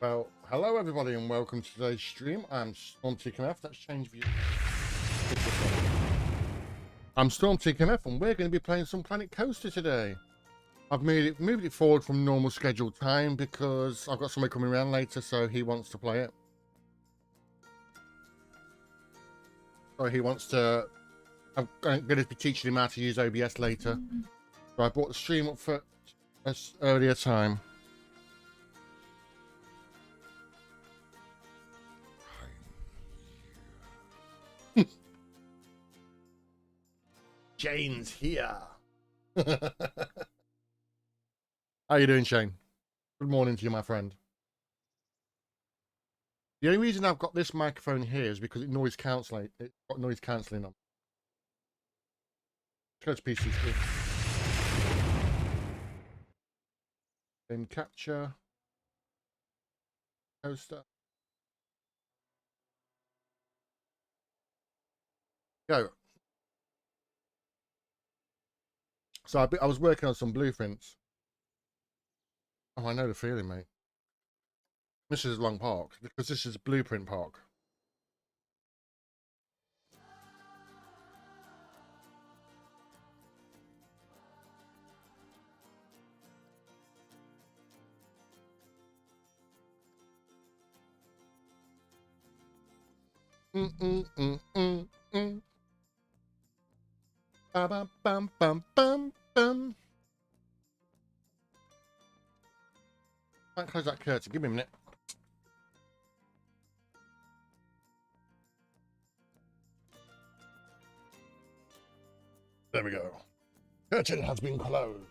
Well, hello everybody and welcome to today's stream. I'm StormTKMF. Let's change view. I'm StormTKMF and we're going to be playing some Planet Coaster today. I've moved it forward from normal scheduled time because I've got somebody coming around later, so he wants to play it. Or he wants to. I'm going to be teaching him how to use OBS later. So I brought the stream up for an earlier time. Shane's here. How you doing, Shane? Good morning to you, my friend. The only reason I've got this microphone here is because it's noise cancelling. It's got noise cancelling on. Let's go to PC screen. Then capture. Coaster. Go. So I was working on some blueprints. Oh, I know the feeling, mate. This is Long Park because this is Blueprint Park. Ba bam bam bam bam bam. Might close that curtain. Give me a minute. There we go. Curtain has been closed.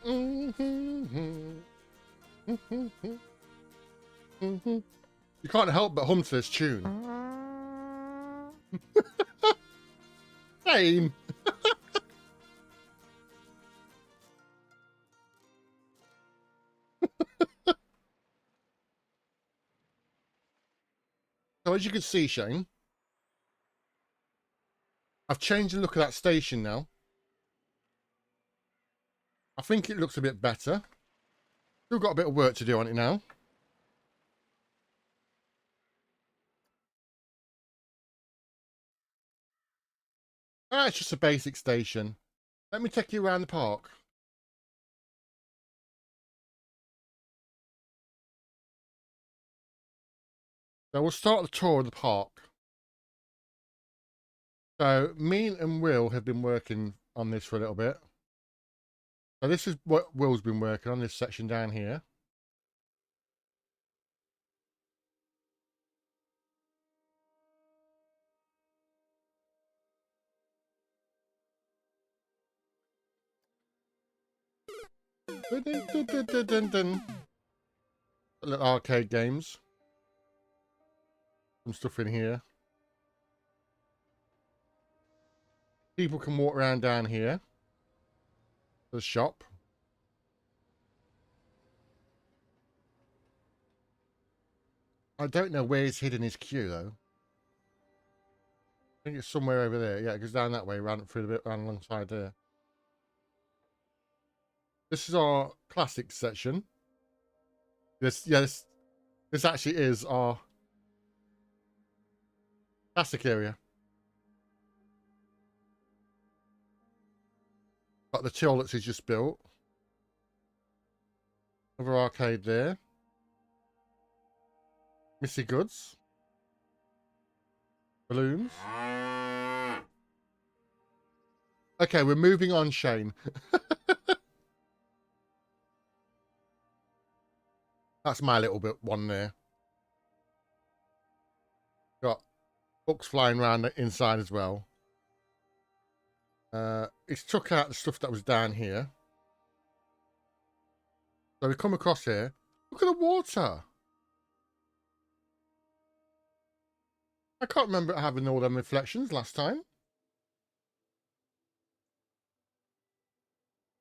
You can't help but hum to this tune. Same. So as you can see, Shane, I've changed the look of that station now. I think it looks a bit better. Still got a bit of work to do on it now. Ah, it's just a basic station. Let me take you around the park. So we'll start the tour of the park. So me and Will have been working on this for a little bit. So this is what Will's been working on, this section down here. Little arcade games. Some stuff in here. People can walk around down here. The shop. I don't know where he's hidden his queue though. I think it's somewhere over there. Yeah, it goes down that way, ran through the bit, ran alongside there. This is our classic section. This actually is our classic area. Got the toilets he's just built. Another arcade there. Missy Goods. Balloons. Okay, we're moving on, Shane. That's my little bit one there. Got books flying around inside as well. It's took out the stuff that was down here. So we come across here. Look at the water. I can't remember having all them reflections last time.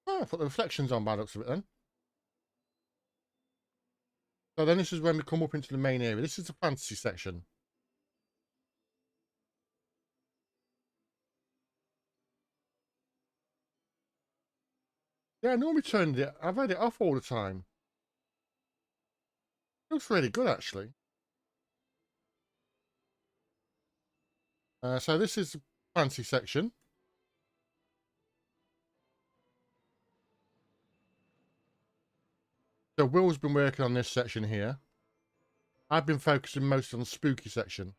Oh, I put the reflections on by the looks of it then. So then this is when we come up into the main area. This is the fantasy section. Yeah, I normally turned it. I've had it off all the time. Looks really good actually. So this is the fancy section. So Will's been working on this section here. I've been focusing most on the spooky section.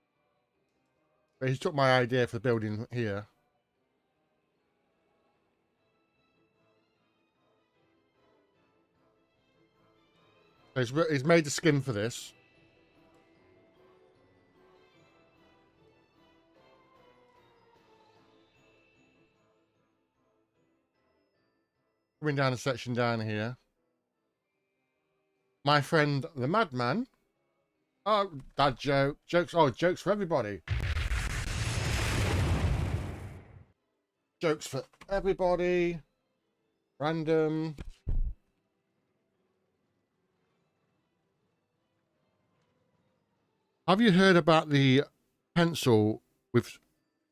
But he took my idea for the building here. So he's made the skin for this. Coming down a section down here. My friend, the Madman. Oh, dad joke. Jokes. Oh, jokes for everybody. Jokes for everybody. Random. Have you heard about the pencil with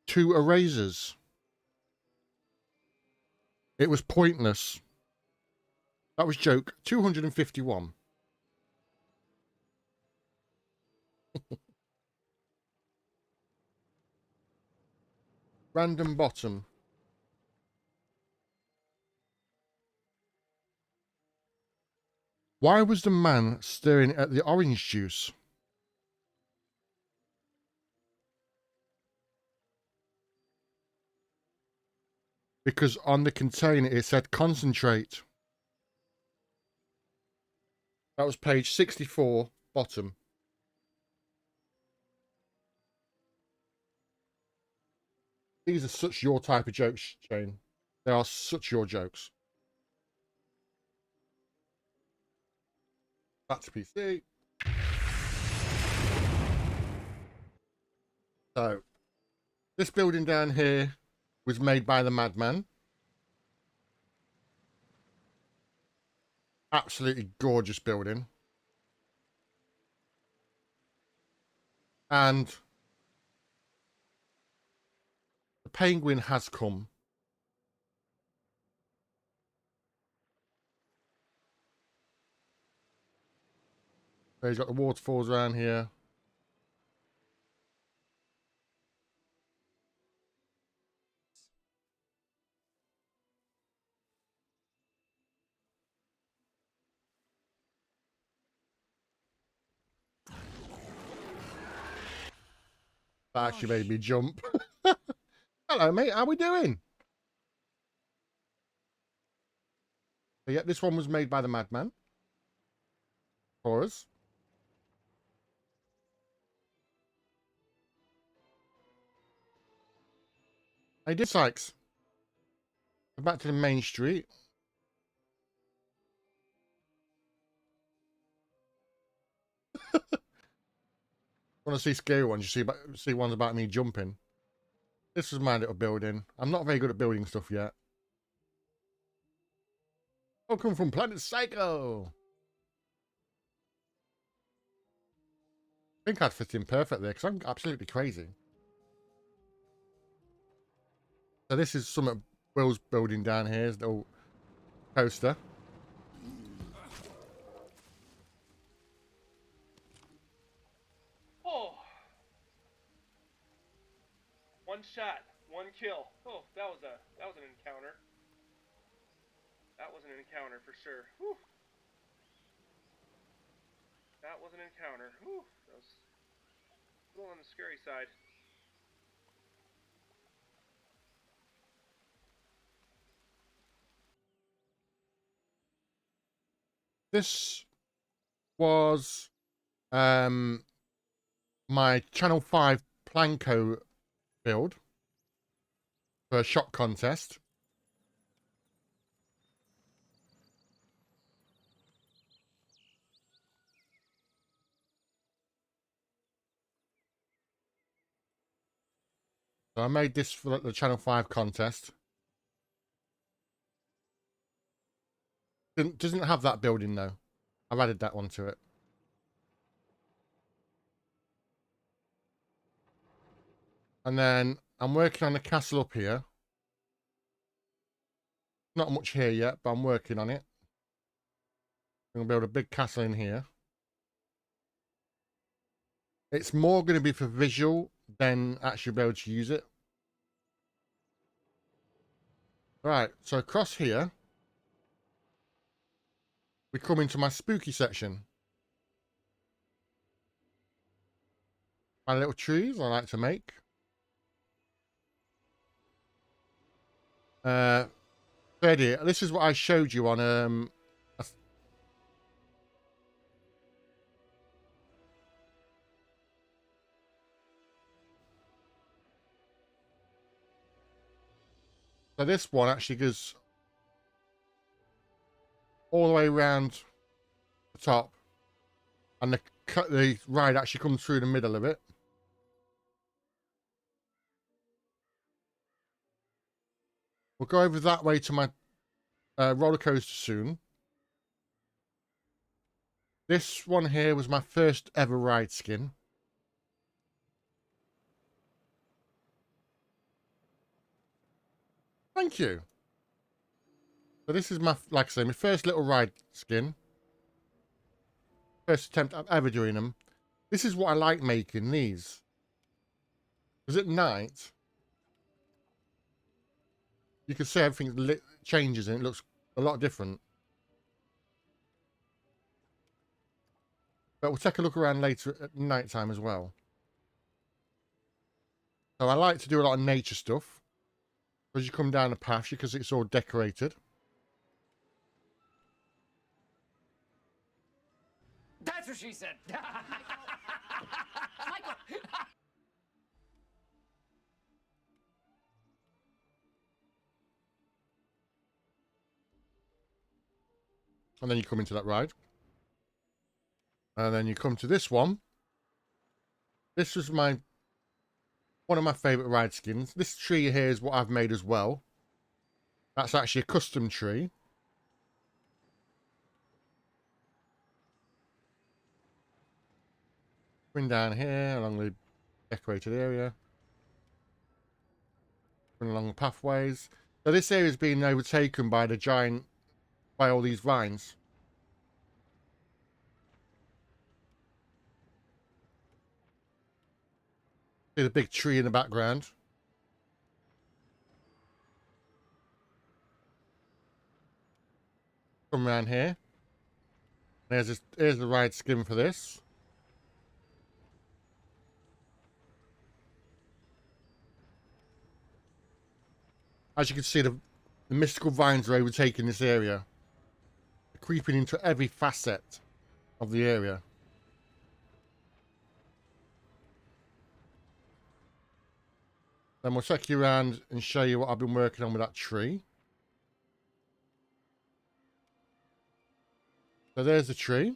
2 erasers? It was pointless. That was joke 251. Random bottom. Why was the man staring at the orange juice? Because on the container it said concentrate. That was page 64, bottom. These are such your type of jokes, Shane. They are such your jokes. Back to PC. So, this building down here was made by the Madman. Absolutely gorgeous building. And the penguin has come. So he's got the waterfalls around here. That actually made me jump. Hello, mate. How we doing? So, yeah, this one was made by the Madman for us. I did Sykes. Back to the main street. Want to see scary ones? You see ones about me jumping. This was my little building. I'm not very good at building stuff yet. Welcome from Planet Psycho. I think I'd fit in perfectly because I'm absolutely crazy. So this is some of Will's building down here. His little coaster. Oh. One shot, one kill. Oh, that was an encounter. That was an encounter for sure. Whew. That was an encounter. Whew. That was a little on the scary side. This was my Channel 5 Planco build for a shot contest. So I made this for the Channel 5 contest. Doesn't have that building though. I've added that one to it. And then I'm working on the castle up here. Not much here yet, but I'm working on it. I'm going to build a big castle in here. It's more going to be for visual than actually be able to use it. Right, so across here, we come into my spooky section. My little trees I like to make. Ready. This is what I showed you on so this one actually goes all the way around the top, and the ride actually comes through the middle of it. We'll go over that way to my roller coaster soon. This one here was my first ever ride skin. Thank you. So this is my, like I say, my first little ride skin. First attempt I'm ever doing them. This is what I like making, these. Because at night, you can see everything changes and it looks a lot different. But we'll take a look around later at night time as well. So I like to do a lot of nature stuff. As you come down the path, because it's all decorated. That's what she said. Michael. And then you come into that ride. And then you come to this one. This was one of my favourite ride skins. This tree here is what I've made as well. That's actually a custom tree. Coming down here along the decorated area. Going along the pathways. So this area is being overtaken by by all these vines. See the big tree in the background. Come around here. Here's the ride skin for this. As you can see, the mystical vines are overtaking this area. They're creeping into every facet of the area. Then we'll take you around and show you what I've been working on with that tree. So there's the tree.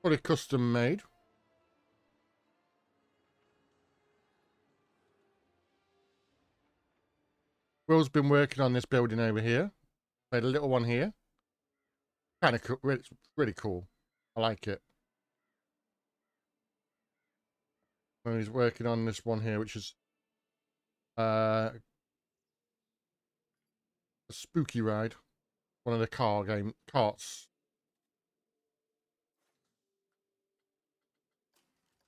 Fully custom made. Will's been working on this building over here. Made a little one here. Kind of cool. It's really cool. I like it. And he's working on this one here, which is a spooky ride. One of the carts.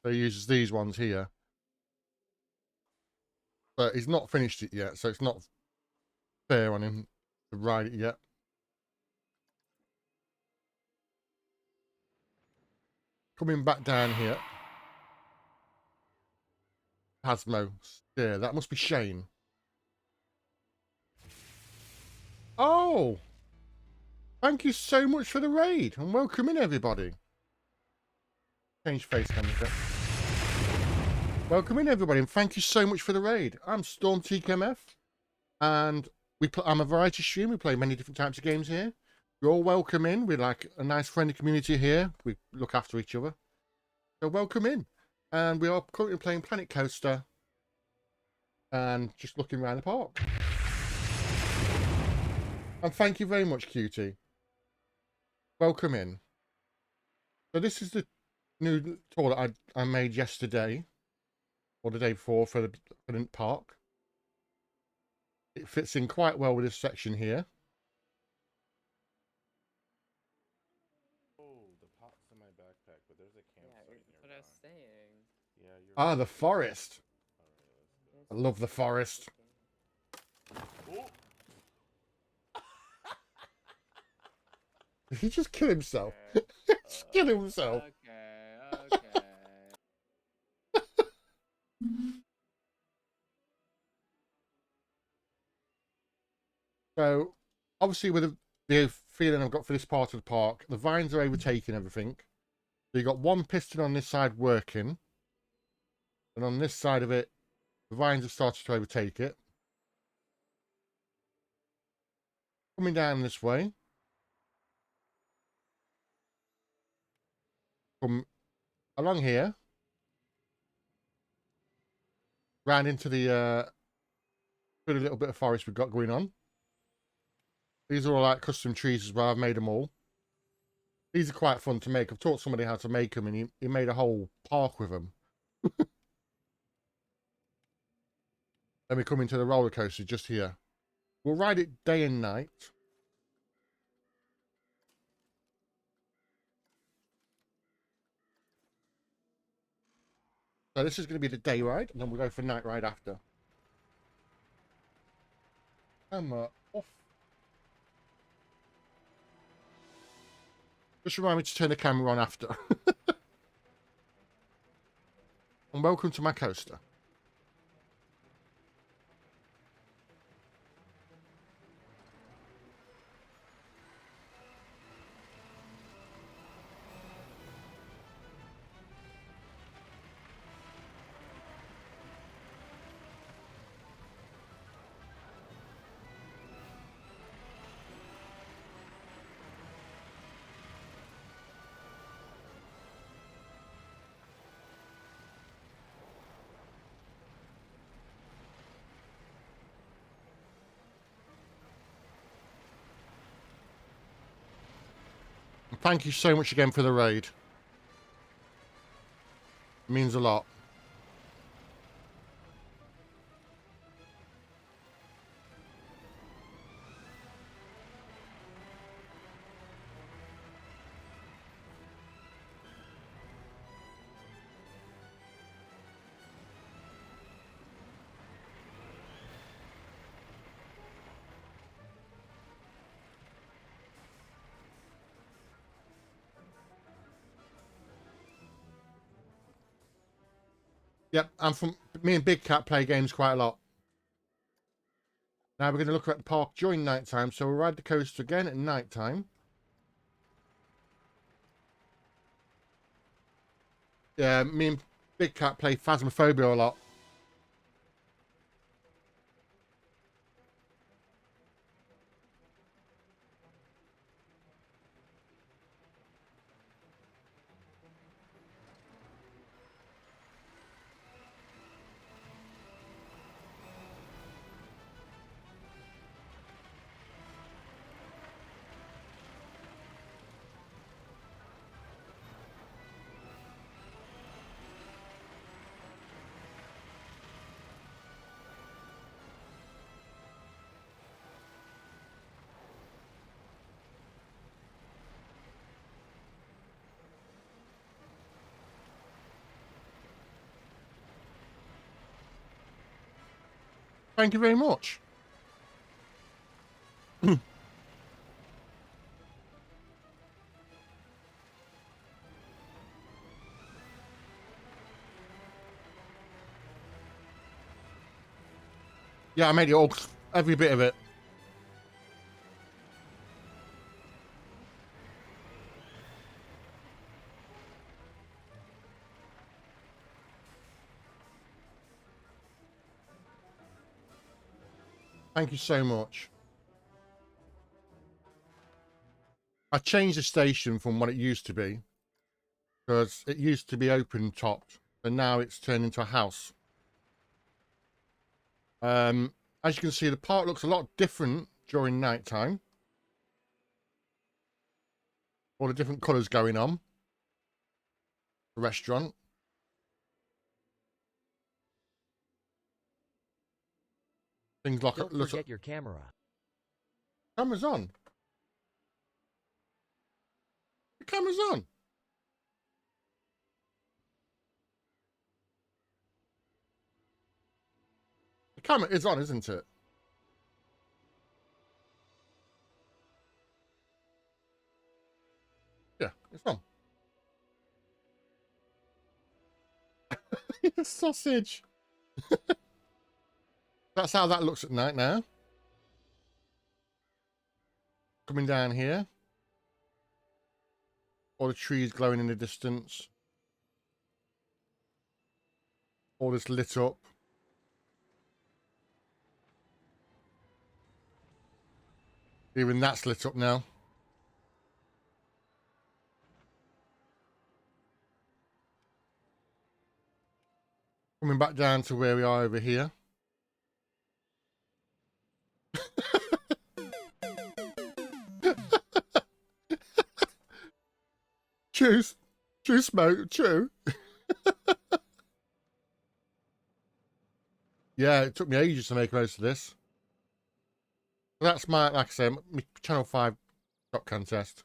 So he uses these ones here. But he's not finished it yet, so it's not fair on him to ride it yet. Coming back down here. Hasmo. Yeah, that must be Shane. Oh! Thank you so much for the raid, and welcome in, everybody. Change face camera. Welcome in, everybody, and thank you so much for the raid. I'm Storm TKMF, and I'm a variety stream. We play many different types of games here. You're all welcome in. We're like a nice, friendly community here. We look after each other. So welcome in. And we are currently playing Planet Coaster and just looking around the park. And thank you very much, Cutie. Welcome in. So this is the new tour that I made yesterday or the day before for the park. It fits in quite well with this section here. Oh, the pot's in my backpack, but there's a campsite That's what I was saying. Yeah, you're Ah, right. the forest. Alright, I love the forest. let's go. Did he just kill himself? Okay. Just kill himself. Okay. So, obviously, with the feeling I've got for this part of the park, the vines are overtaking everything. So you've got one piston on this side working, And on this side of it, the vines have started to overtake it. Coming down this way. Come along here. Round into the pretty little bit of forest we've got going on. These are all like custom trees as well. I've made them all. These are quite fun to make. I've taught somebody how to make them, and he made a whole park with them. Then we come into the roller coaster just here. We'll ride it day and night. So this is going to be the day ride, and then we'll go for night ride after. Off. Just remind me to turn the camera on after. And welcome to my coaster. Thank you so much again for the raid. It means a lot. Yep, me and Big Cat play games quite a lot. Now we're going to look at the park during night time, so we'll ride the coaster again at night time. Yeah, me and Big Cat play Phasmophobia a lot. Thank you very much. Yeah, I made it all, every bit of it. Thank you so much. I changed the station from what it used to be, because it used to be open topped, and now it's turned into a house. As you can see, the park looks a lot different during night time. All the different colours going on. The restaurant. Things like Don't forget your camera. Camera's on. The camera's on. The camera is on, isn't it? Yeah, it's on. Sausage. That's how that looks at night now. Coming down here. All the trees glowing in the distance. All this lit up. Even that's lit up now. Coming back down to where we are over here. Chew smoke, chew. Yeah, it took me ages to make most of this. That's my, like I say, my Channel 5 top contest.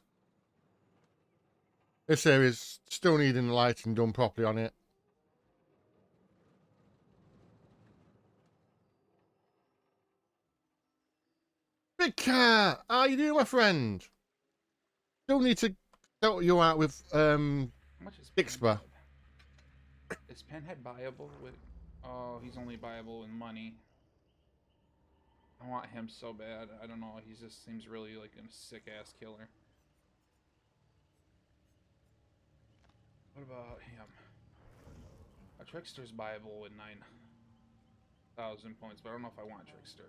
This area's still needing the lighting done properly on it. Big Cat, how you doing, my friend? Still need to sort you out with How much is Dixper. Pinhead? Is Pinhead buyable with... Oh, he's only buyable with money. I want him so bad. I don't know. He just seems really like a sick-ass killer. What about him? A Trickster's buyable with 9,000 points, but I don't know if I want Trickster.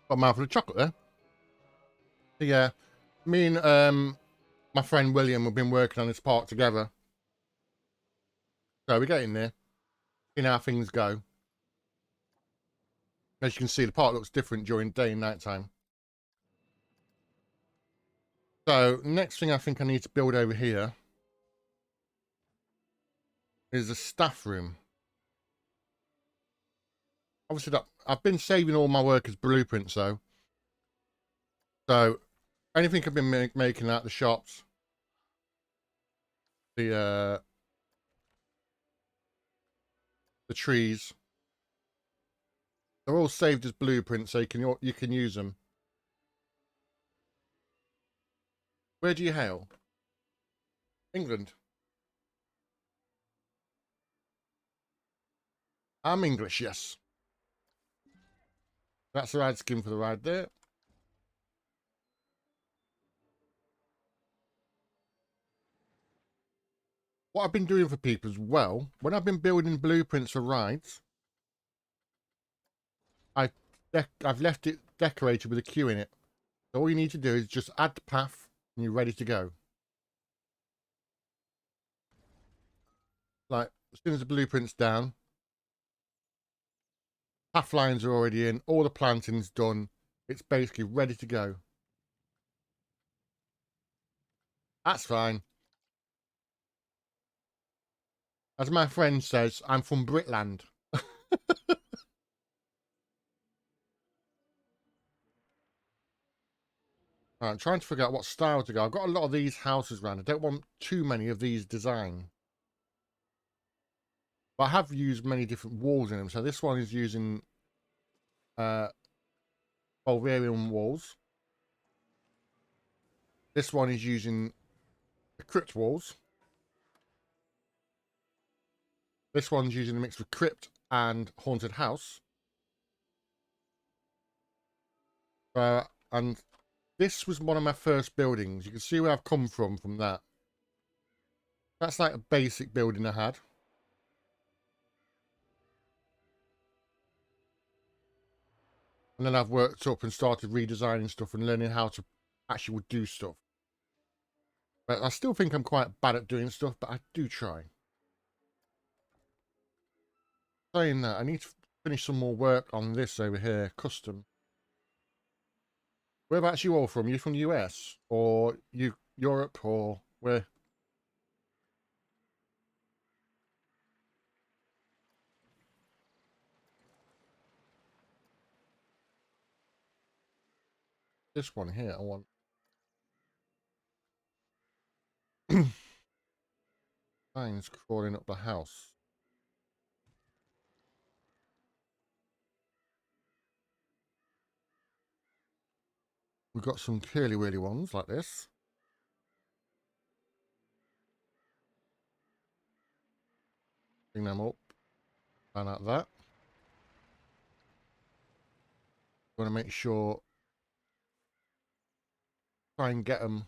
Got a mouthful of chocolate there. So yeah, me and my friend William have been working on this part together. So we're getting there. Seeing how things go. As you can see, the part looks different during day and night time. So next thing I think I need to build over here is a staff room. Obviously, I've been saving all my work as blueprints though. So anything I've been making out the shops, the trees, they're all saved as blueprints, so you can use them. Where do you hail? England. I'm English, yes. That's the ride scheme for the ride there. What I've been doing for people as well, when I've been building blueprints for rides, I've left it decorated with a queue in it. So all you need to do is just add the path and you're ready to go. Like, as soon as the blueprint's down, path lines are already in, all the planting's done. It's basically ready to go. That's fine. As my friend says, I'm from Britland. I'm trying to figure out what style to go. I've got a lot of these houses around. I don't want too many of these design. But I have used many different walls in them. So this one is using Bulgarian walls. This one is using the crypt walls. This one's using a mix of crypt and haunted house. And this was one of my first buildings. You can see where I've come from that. That's like a basic building I had. And then I've worked up and started redesigning stuff and learning how to actually do stuff. But I still think I'm quite bad at doing stuff, but I do try. Saying that, I need to finish some more work on this over here, custom. Whereabouts you all from? You from the US? Or Europe? Or where? This one here, I want. Lines crawling up the house. We've got some curly whirly ones like this. Bring them up. And like that. Want to make sure. Try and get them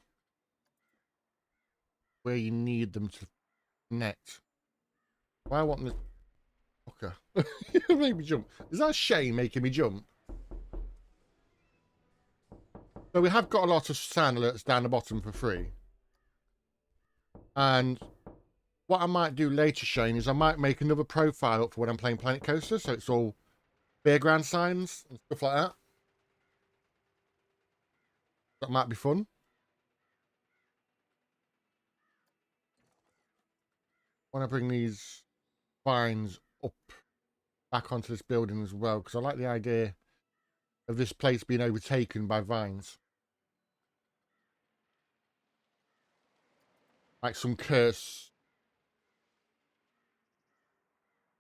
where you need them to connect. Why I want the fucker? You make me jump. Is that Shane making me jump? So we have got a lot of sound alerts down the bottom for free. And what I might do later, Shane, is I might make another profile up for when I'm playing Planet Coaster, so it's all fairground signs and stuff like that. That might be fun. I want to bring these vines up back onto this building as well, because I like the idea of this place being overtaken by vines. Like some curse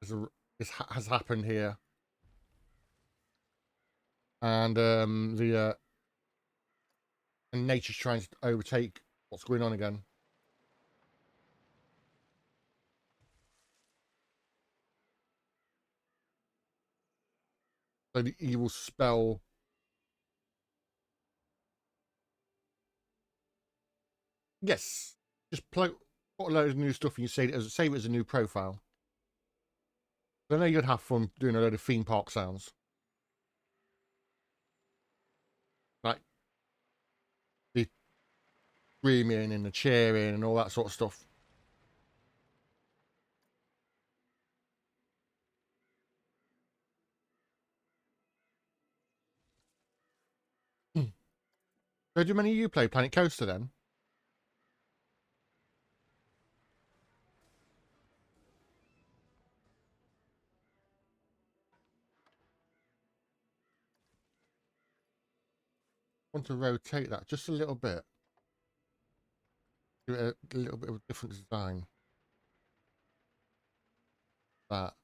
has happened here. And and nature's trying to overtake what's going on again. So the evil spell. Yes. Just put a load of new stuff and you save it as a new profile. I know you'd have fun doing a load of theme park sounds. Like the screaming and the cheering and all that sort of stuff. So do many of you play Planet Coaster then? Want to rotate that just a little bit. Give it a little bit of a different design. That.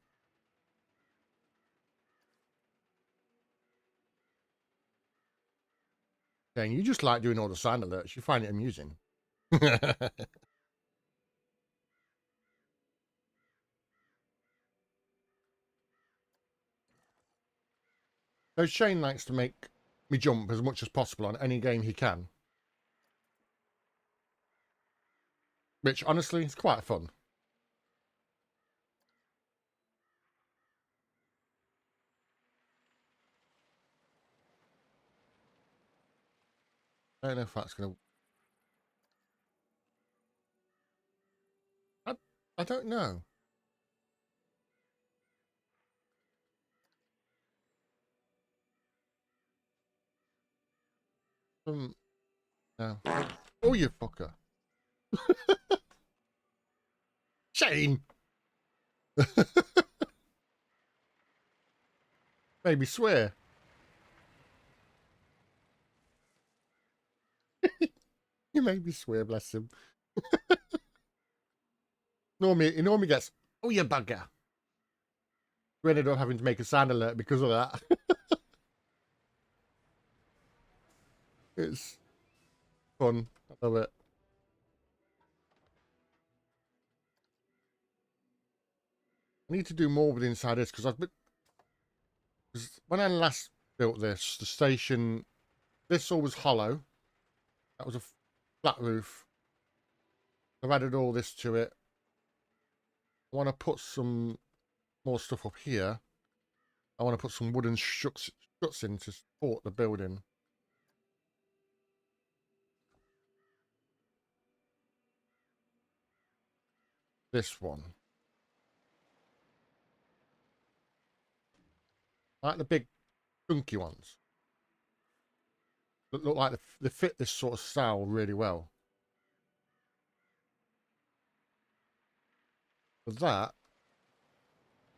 Dang, you just like doing all the sound alerts. You find it amusing. So Shane likes to make me jump as much as possible on any game he can. Which, honestly, is quite fun. I don't know if that's going to... I don't know. No. Oh, you fucker. Shane! Made me swear. You made me swear, bless him. He normally gets, oh, you bugger. We ended up having to make a sound alert because of that. It's fun. I love it. I need to do more with inside this because when I last built this, the station, this all was hollow. That was a flat roof. I've added all this to it. I want to put some more stuff up here. I want to put some wooden struts in to support the building. This one. Like the big chunky ones. That look like they fit this sort of style really well. For that,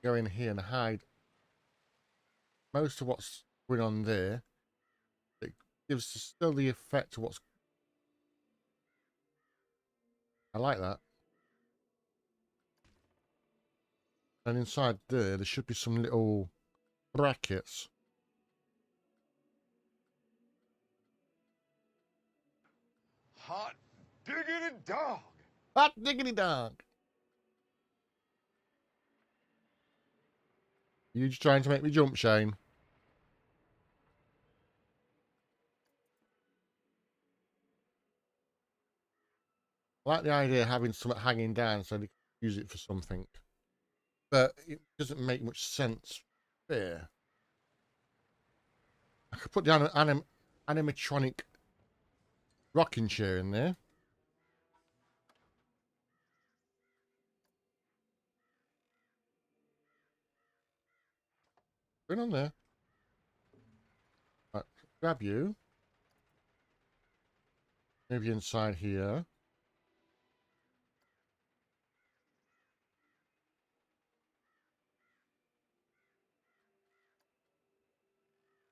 go in here and hide most of what's going on there. It gives still the effect of what's... I like that. And inside there should be some little brackets. Hot diggity dog. Hot diggity dog. You just trying to make me jump, Shane? I like the idea of having something hanging down so they can use it for something. But it doesn't make much sense there. I could put down an animatronic rocking chair in there. Put it on there. Right, grab you. Move you inside here.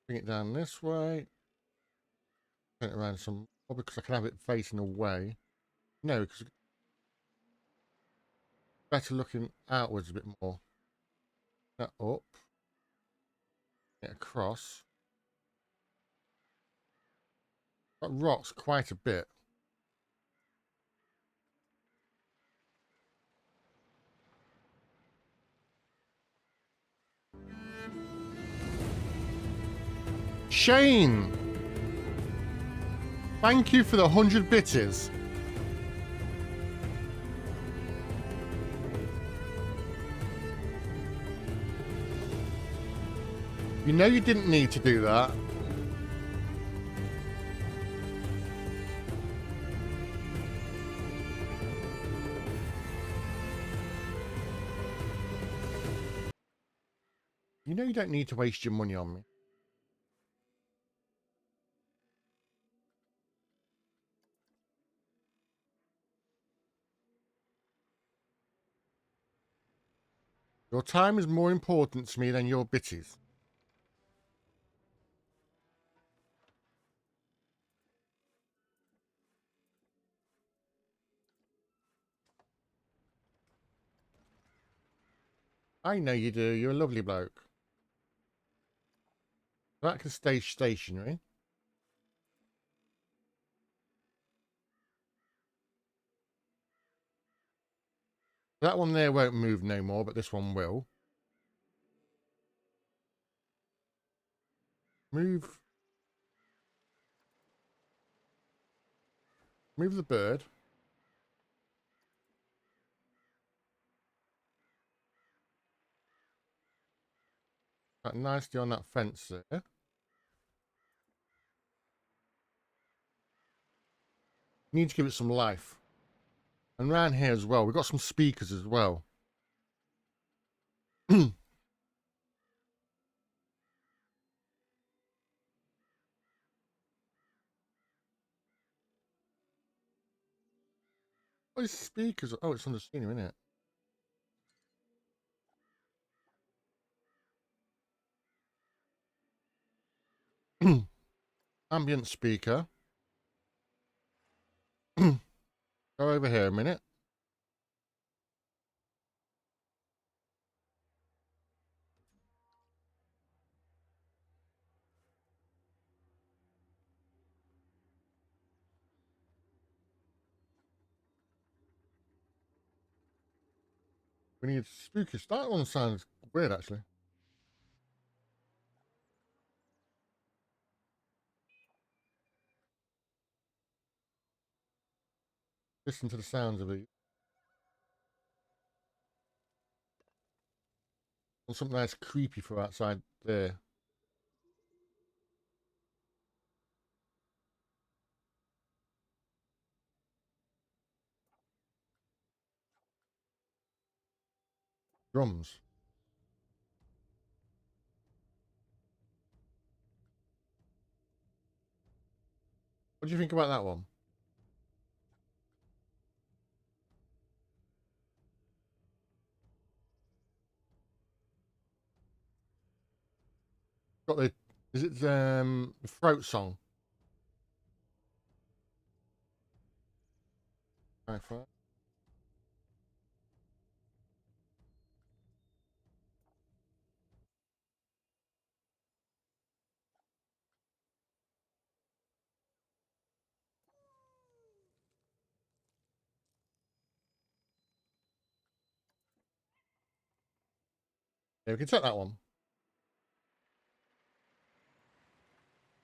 Bring it down this way. Turn it around some more because I can have it facing away. No, because it's better looking outwards a bit more. That up. Get across. That rocks quite a bit. Shane! Thank you for the 100 bitties. You know you didn't need to do that. You know you don't need to waste your money on me. Your time is more important to me than your bitties. I know you do. You're a lovely bloke. That can stay stationary. That one there won't move no more, but this one will. Move. Move the bird. That nicely on that fence there. Need to give it some life. And around here as well, we've got some speakers as well. Oh, these speakers. Oh, it's on the scenery, isn't it? Ambient speaker. Go over here a minute. We need speakers. That one sounds weird, actually. Listen to the sounds of it. And something that's creepy for outside there. Drums. What do you think about that one? Got the. Is it the throat song? Hi-Fi. Yeah, we can take that one.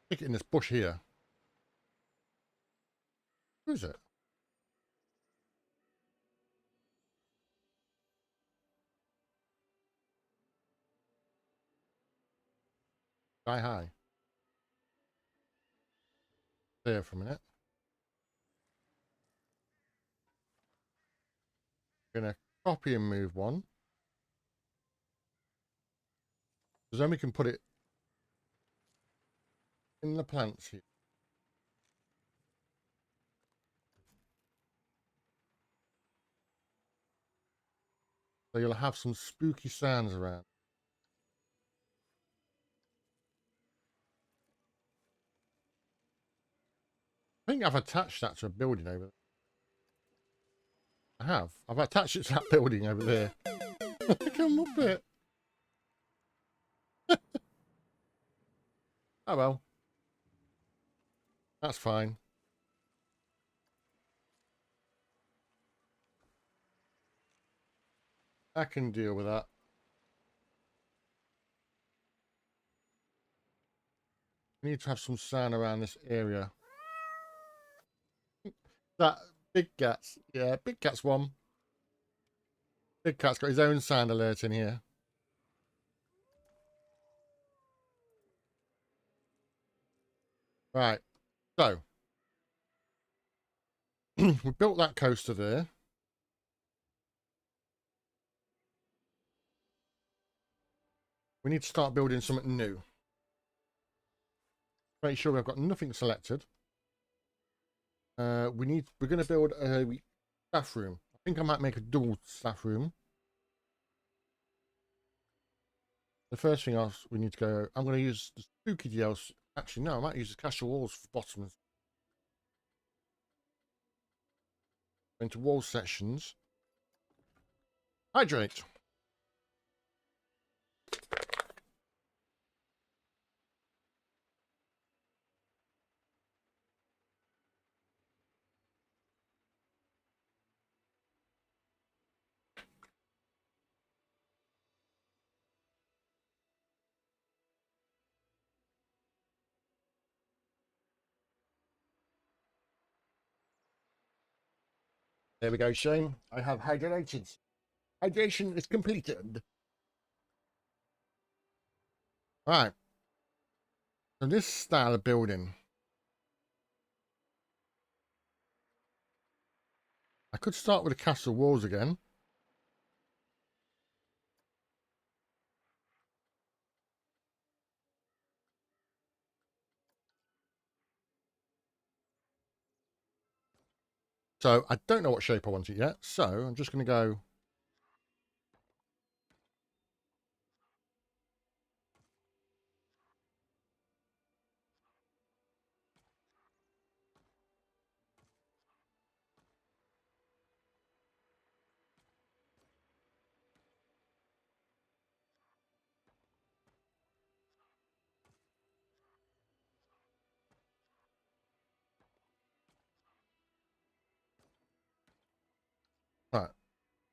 Stick it in this bush here. Who is it? Sky high. There for a minute. Gonna copy and move one. Because then we can put it in the plants here. So you'll have some spooky sounds around. I think I've attached that to a building over there. I have. I've attached it to that building over there. Come up it. Oh well. That's fine. I can deal with that. We need to have some sound around this area. That Big Cat's, yeah, Big Cat's one. Big Cat's got his own sound alert in here. Right, so we built that coaster there. We need to start building something new. Make sure we've got nothing selected. We're going to build a staff room. I think I might make a dual staff room. The first thing else we need to go, I'm going to use the spooky DLC. Actually, no, I might use the castle walls for bottoms. Into wall sections. Hydrate. There we go, Shane. I have hydrated. Hydration is completed. Right. So this style of building, I could start with the castle walls again. So I don't know what shape I want it yet. So I'm just going to go. Right.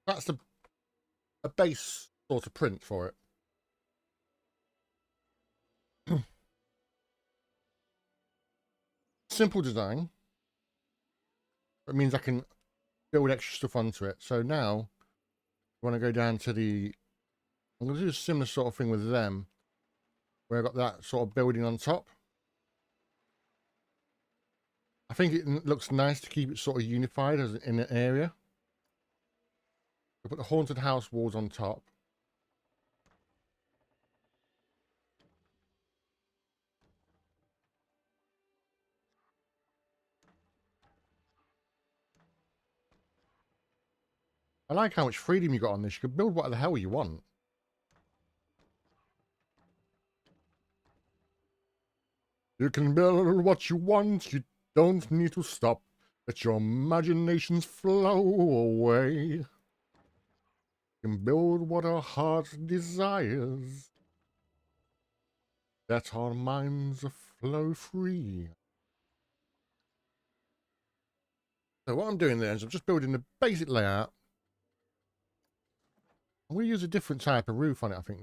That's a base sort of print for it. Simple design. It means I can build extra stuff onto it. So now I want to go down to the, I'm going to do a similar sort of thing with them, where I've got that sort of building on top. I think it looks nice to keep it sort of unified as in an area. I put the haunted house walls on top. I like how much freedom you got on this. You can build what the hell you want. You can build what you want. You don't need to stop. Let your imaginations flow away. You can build what our heart desires. Let our minds flow free. So what I'm doing there is I'm just building the basic layout. I'm going to use a different type of roof on it, I think.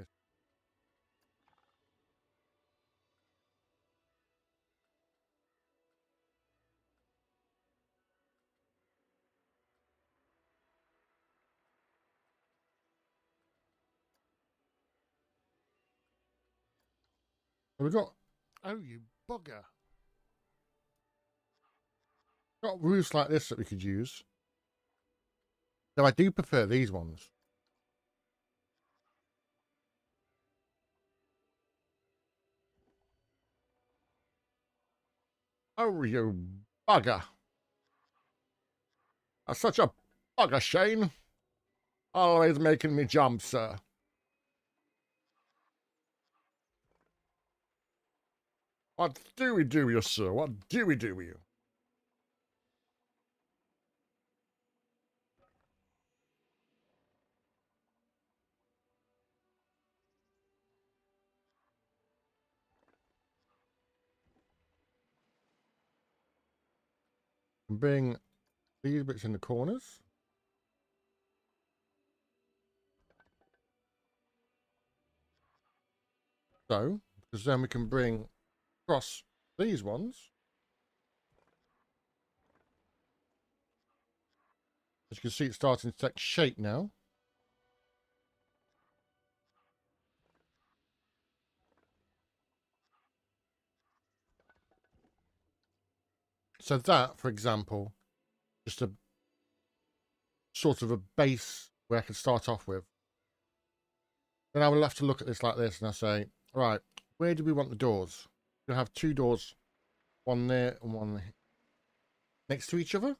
So we've got, oh, you bugger. Got roofs like this that we could use. Though I do prefer these ones. Oh, you bugger. That's such a bugger, Shane. Always making me jump, sir. What do we do with you, sir? What do we do with you? Bring these bits in the corners. So, because then we can bring across these ones. As you can see, it's starting to take shape now. So that, for example, just a sort of a base where I can start off with. Then I will have to look at this like this and I say, right, where do we want the doors? We'll have two doors, one there and one next to each other.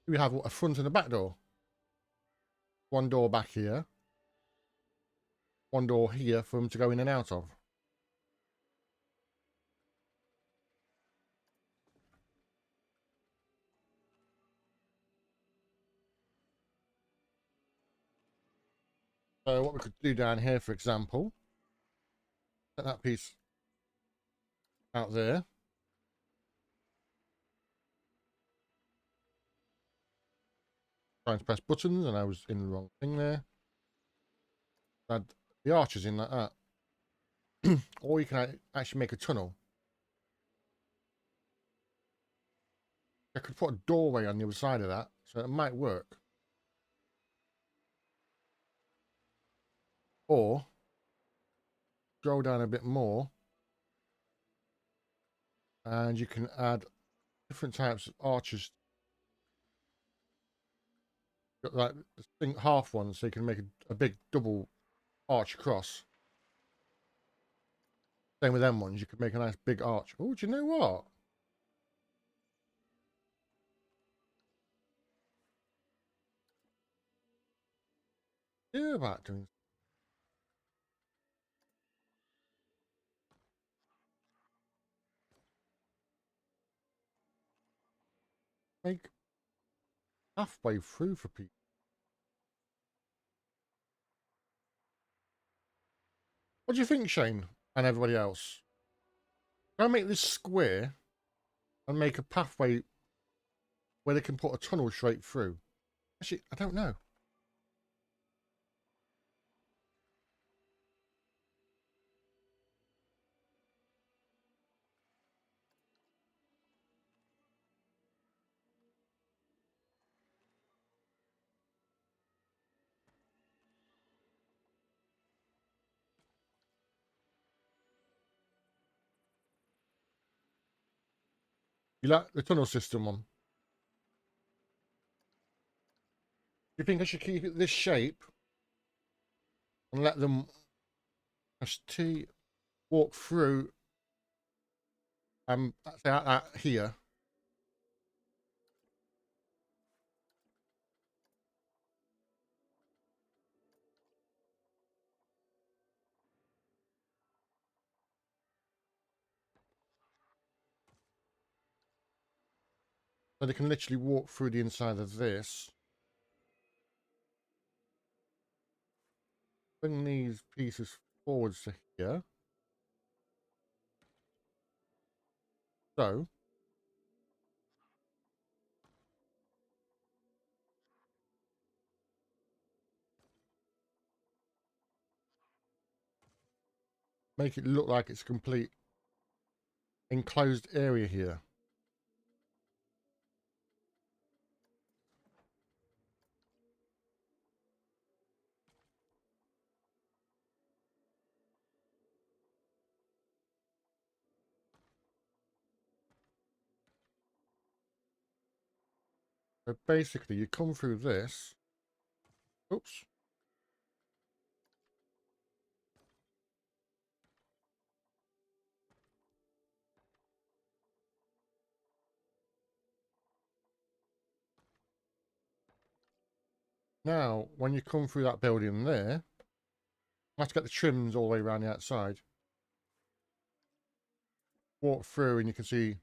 We have a front and a back door. One door back here. One door here for them to go in and out of. So what we could do down here, for example, set that piece out there. Trying to press buttons and I was in the wrong thing there. Add the arches in like that. Or you can actually make a tunnel. I could put a doorway on the other side of that, so it might work. Or go down a bit more and you can add different types of arches. Got like the half one, so you can make a big double arch across. Same with them ones, you could make a nice big arch. Oh, do you know what? Yeah, about doing. Make halfway through for people. What do you think, Shane, and everybody else? Can I make this square and make a pathway where they can put a tunnel straight through? Actually, I don't know. You like the tunnel system one? Do you think I should keep it this shape and let them ST walk through say out here? So they can literally walk through the inside of this. Bring these pieces forwards to here. So make it look like it's a complete enclosed area here. So basically, you come through this. Oops. Now, when you come through that building there, you have to get the trims all the way around the outside. Walk through and you can see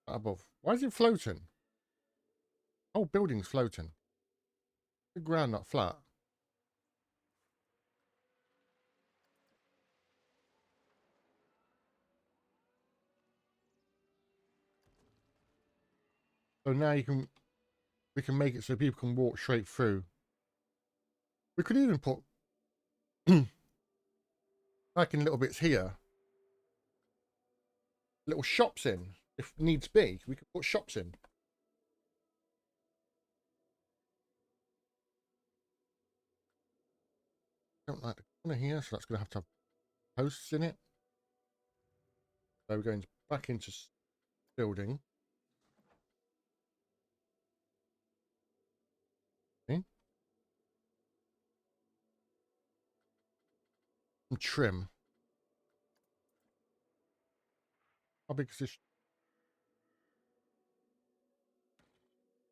above. Why is it floating? Oh, building's floating. The ground not flat. So now we can make it so people can walk straight through. We could even put like in little bits here, little shops in. If needs be, we could put shops in. Don't like the corner here, so that's going to have posts in it. So we're going back into building. Okay. Some trim. How big is this?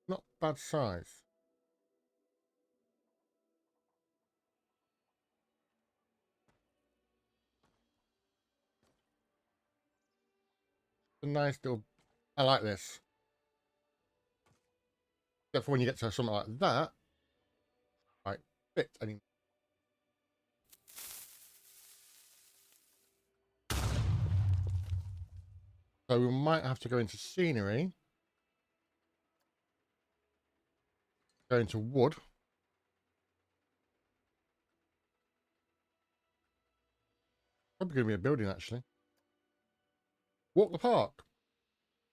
Not bad size. A nice little. I like this. Except for when you get to something like that, right? Fit any. So we might have to go into scenery. Go into wood. Probably going to be a building actually. Walk the park.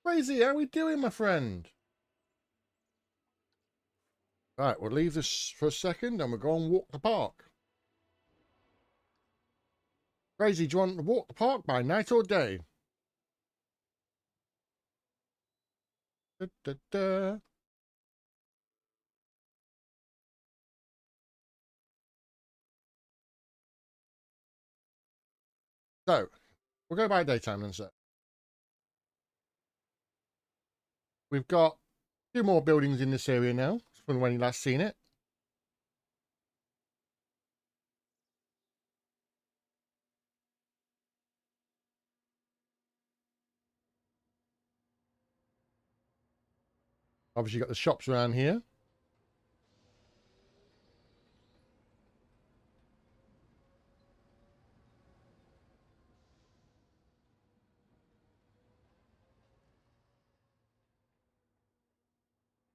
Crazy, how we doing, my friend? Right, we'll leave this for a second and we'll go and walk the park. Crazy, do you want to walk the park by night or day? Da, da, da. So, we'll go by daytime then, sir. We've got 2 more buildings in this area now from when you last seen it. Obviously, you've got the shops around here.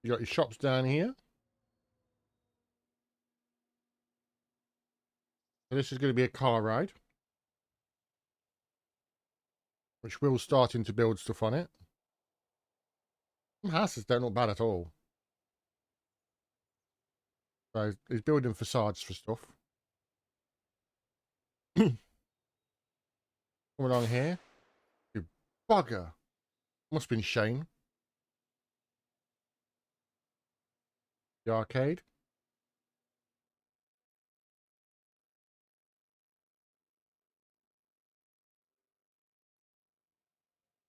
You got your shops down here. So this is going to be a car ride, which will starting to build stuff on it. Some houses don't look bad at all. So he's building facades for stuff. Come along here. You bugger. Must have been Shane. The arcade.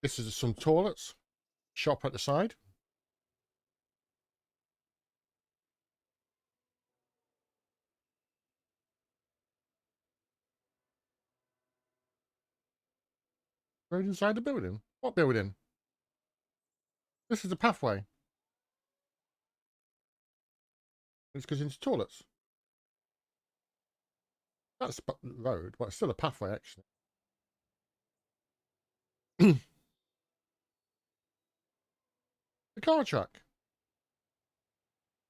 This is some toilets. Shop at the side. Road inside the building. What building? This is the pathway. This goes into toilets. That's the road, but it's still a pathway, actually. The car track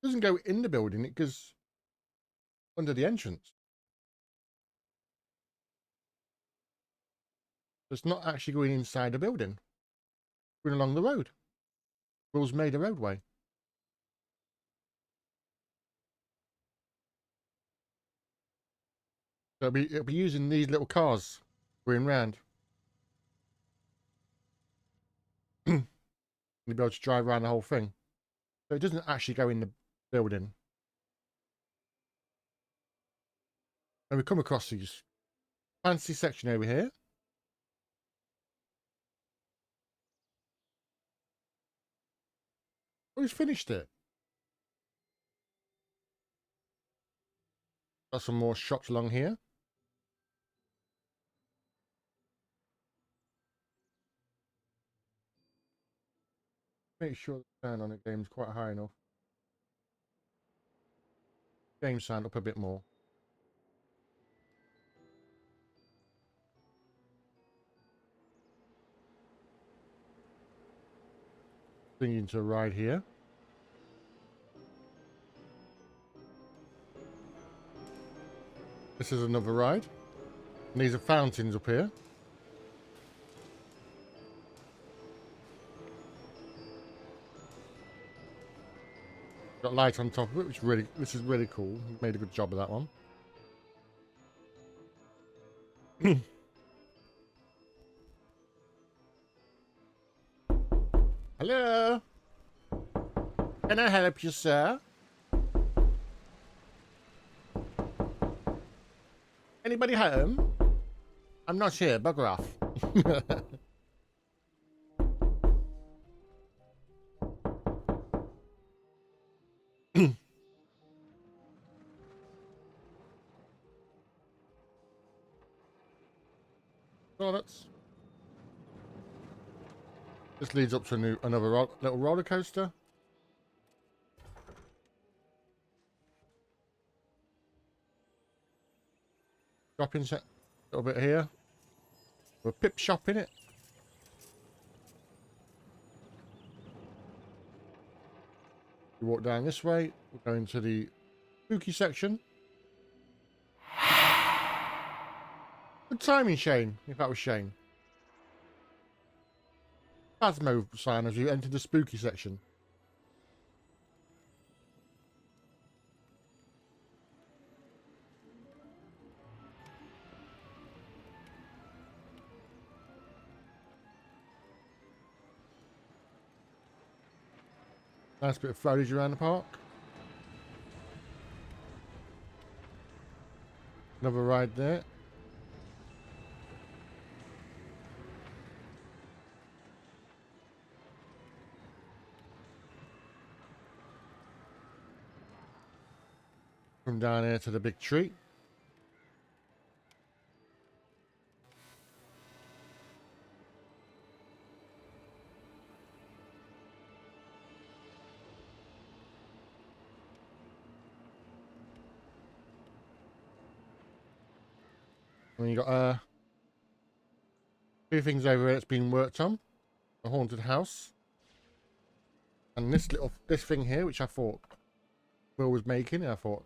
doesn't go in the building, it goes under the entrance. It's not actually going inside the building. Going along the road. Will's made a roadway. So it'll be using these little cars going round. You'll be able to drive around the whole thing. So it doesn't actually go in the building. And we come across these fancy section over here. Oh, he's finished it. Got some more shops along here. Make sure the sound on the game's quite high enough. Game sound up a bit more. Thinking to ride here. This is another ride. And these are fountains up here. Got light on top of it, which this is really cool. Made a good job of that one. Hello. Can I help you, sir? Anybody home? I'm not here. Bugger off. Toilets. This leads up to another little roller coaster. Shopping set a little bit here. We're pip shop in it. You walk down this way, we're going to the spooky section. Good timing, Shane, if that was Shane. Phasmo sign as you enter the spooky section. Nice bit of foliage around the park. Another ride there. From down here to the big tree. And you got two things over here that's been worked on. A haunted house. And this thing here, which I thought Will was making, and I thought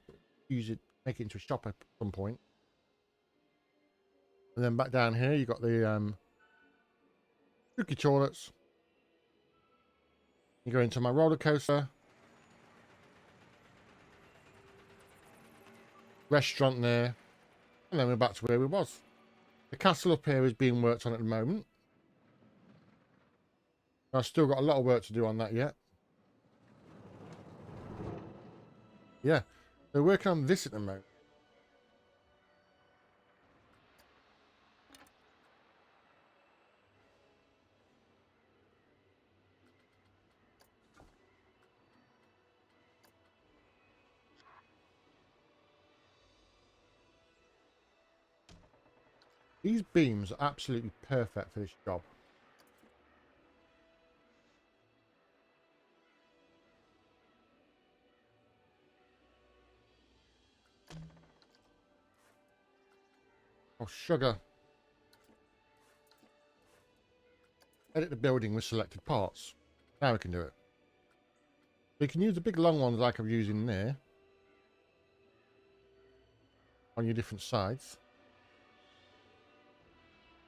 use it, make it into a shop at some point. And then back down here you got the spooky toilets. You go into my roller coaster. Restaurant there. And then we're back to where we was. The castle up here is being worked on at the moment. I've still got a lot of work to do on that yet. Yeah, they're working on this at the moment. These beams are absolutely perfect for this job. Oh, sugar. Edit the building with selected parts. Now we can do it. So you can use the big long ones like I'm using there. On your different sides.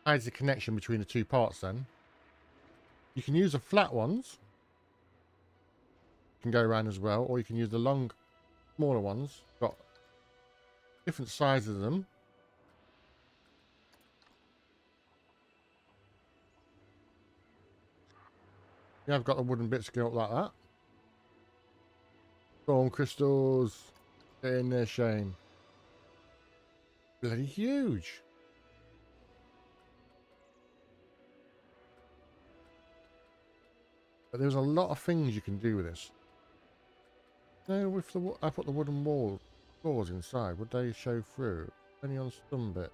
Hides the connection between the two parts then. You can use the flat ones. Can go around as well. Or you can use the long, smaller ones. Got different sizes of them. Yeah, I've got the wooden bits going up like that. Storm crystals. Get in there, Shane. Bloody huge. But there's a lot of things you can do with this. No, if I put the wooden wall floors inside, would they show through? Only on some bits.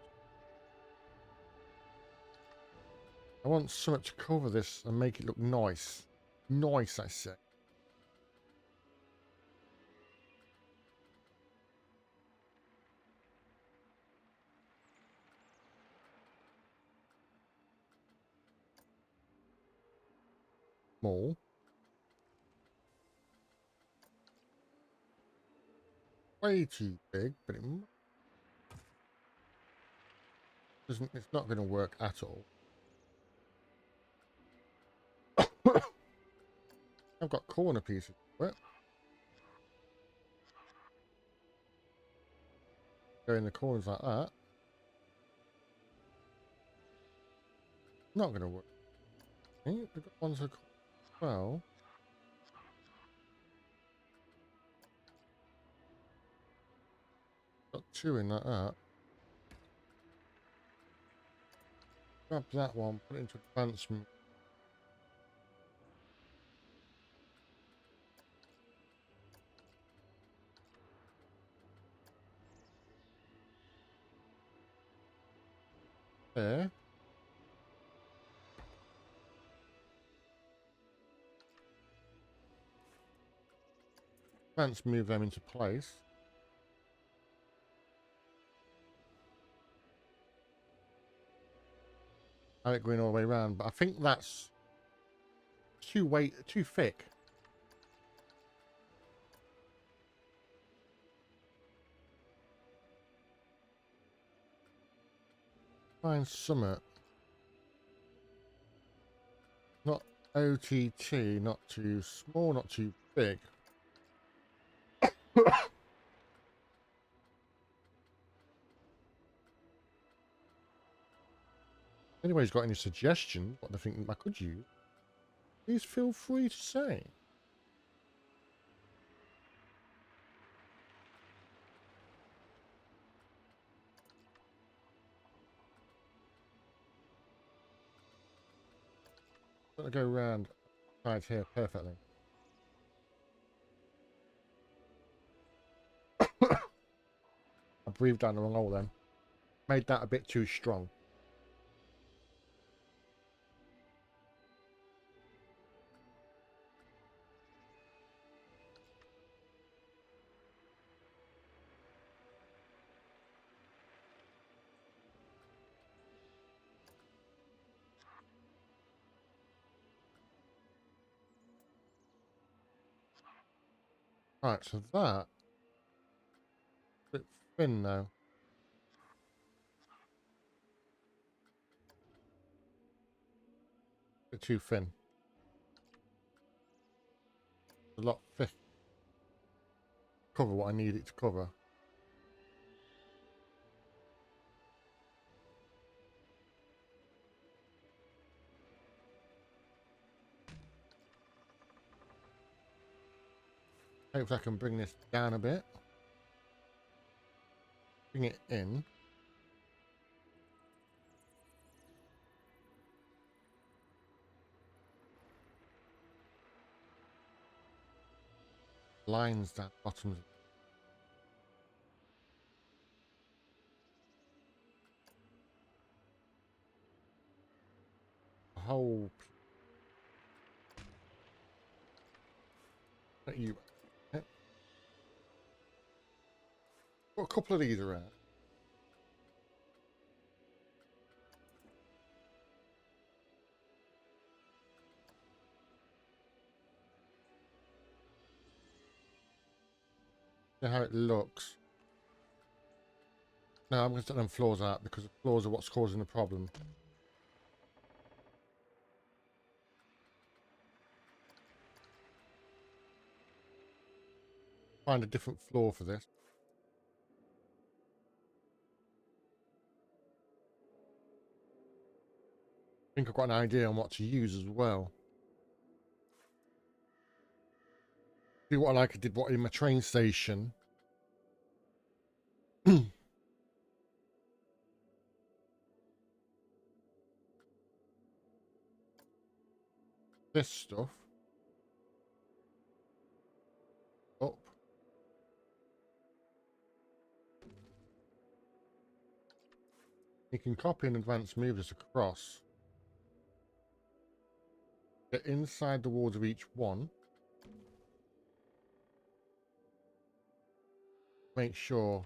I want something to cover this and make it look nice. Nice, I say. Small. Way too big, but doesn't. It's not going to work at all. I've got corner pieces for it. Go in the corners like that. Not going to work. Okay, we've got ones that well. Got two in like that. Grab that one, put it into advancement. There. Let's move them into place. Have it going all the way around, but I think that's too thick. Find summit. Not OTT, not too small, not too big. Anybody's got any suggestions what they think I could use, please feel free to say. I'm going to go around sides here perfectly. I breathed down the wrong hole then. Made that a bit too strong. Right, so that bit thin now. Bit too thin. A lot thick. Cover what I need it to cover. Hopefully I can bring this down a bit. Bring it in. Lines down bottoms. The whole. Not you. Got a couple of these around. See how it looks. No, I'm going to take them floors out because the floors are what's causing the problem. Find a different floor for this. I think I've got an idea on what to use as well. See what I did what in my train station. This stuff up. You can copy and advance move this across. Get inside the walls of each one. Make sure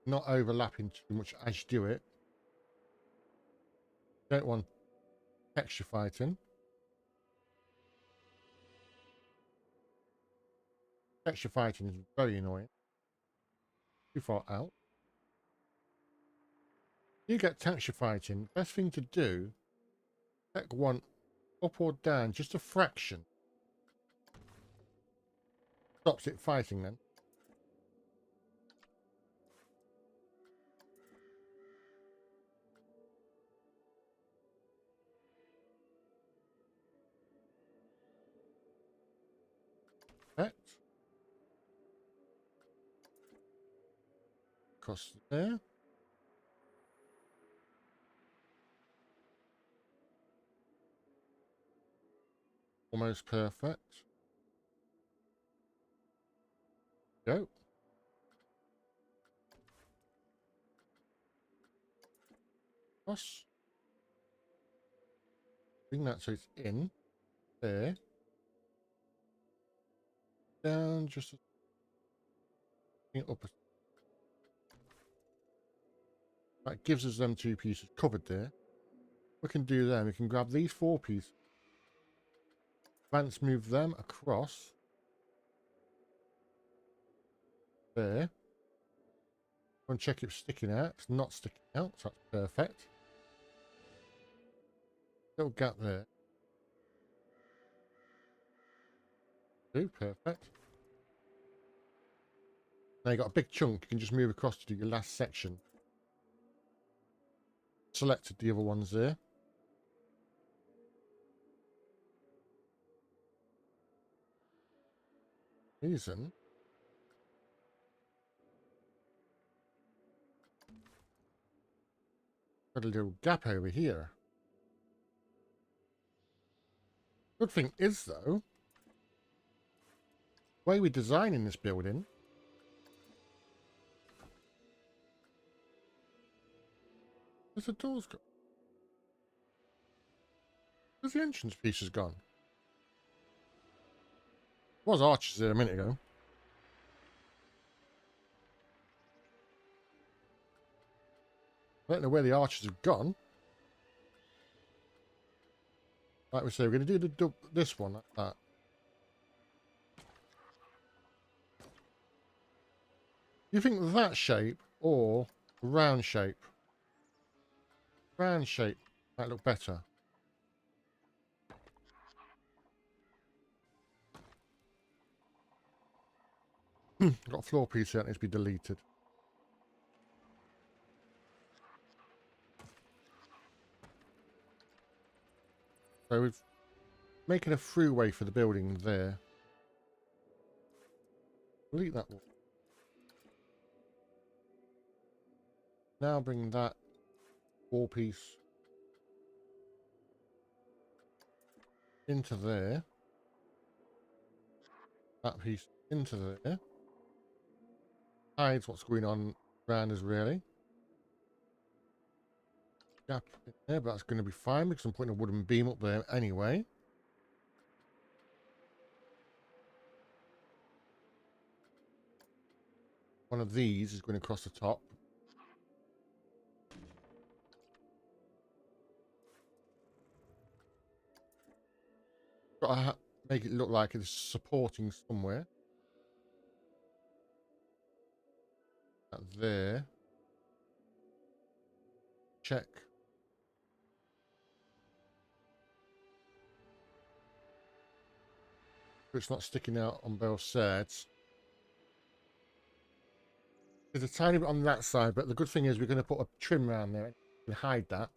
not overlapping too much as you do it. Don't want texture fighting. Texture fighting is very annoying. Too far out. You get texture fighting, best thing to do, take one up or down just a fraction. Stops it fighting then. Perfect. Across there. Almost perfect. Go. Cross. Bring that so it's in. There. Down just a bring it up. That gives us them two pieces covered there. We can do then. We can grab these four pieces. Advance move them across. There. Go and check if it's sticking out. It's not sticking out, so that's perfect. Little gap there. Do perfect. Now you got a big chunk. You can just move across to do your last section. Selected the other ones there. Reason. Got a little gap over here. Good thing is though, the way we're designing this building, where's the doors go? Where's the entrance pieces gone? There was arches there a minute ago. I don't know where the arches have gone. Like we say, we're going to do this one like that. You think that shape or round shape? Round shape might look better. Got a floor piece here that needs to be deleted. So we've making a throughway for the building there. Delete that one. Now bring that wall piece into there. That piece into there. Hides what's going on around us really. Gap in there, but that's going to be fine because I'm putting a wooden beam up there anyway. One of these is going across the top. Got to make it look like it's supporting somewhere. That there. Check. It's not sticking out on both sides. There's a tiny bit on that side, but the good thing is we're going to put a trim around there and hide that.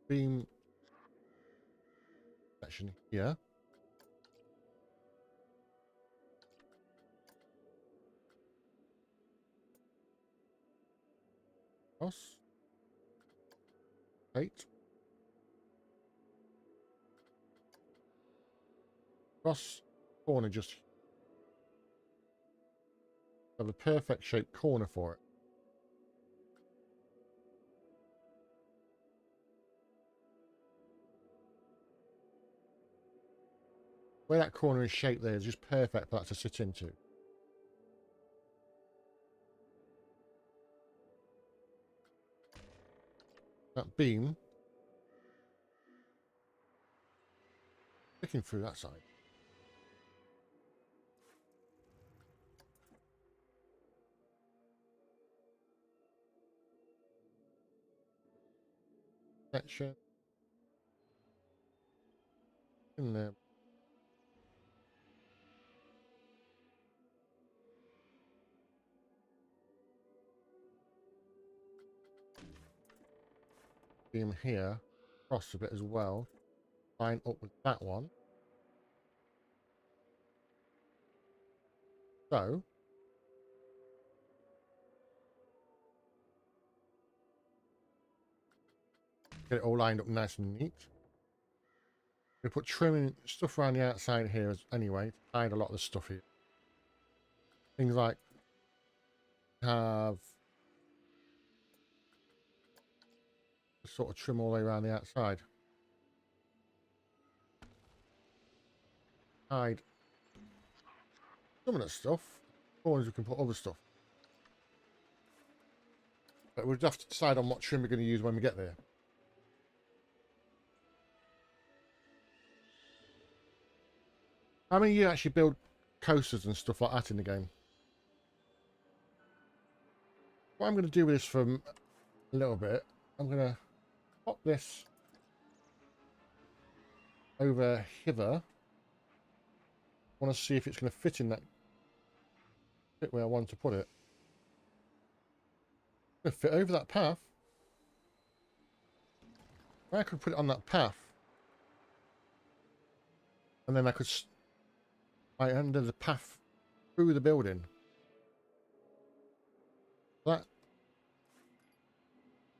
beam section here. Cross. 8. Cross corner just have a perfect shaped corner for it. Where that corner is shaped there is just perfect for that to sit into. That beam sticking through that side. Section in there. Beam here, cross a bit as well. Line up with that one. So get it all lined up nice and neat. We put trimming stuff around the outside here anyway to hide a lot of the stuff here. Things like have sort of trim all the way around the outside. Hide some of that stuff. Corners we can put other stuff. But we'll have to decide on what trim we're going to use when we get there. How many of you actually build coasters and stuff like that in the game? What I'm going to do with this for a little bit, I'm going to pop this over hither. I want to see if it's going to fit in that bit where I want to put it. It's going to fit over that path. I could put it on that path. And then I could right under the path through the building. That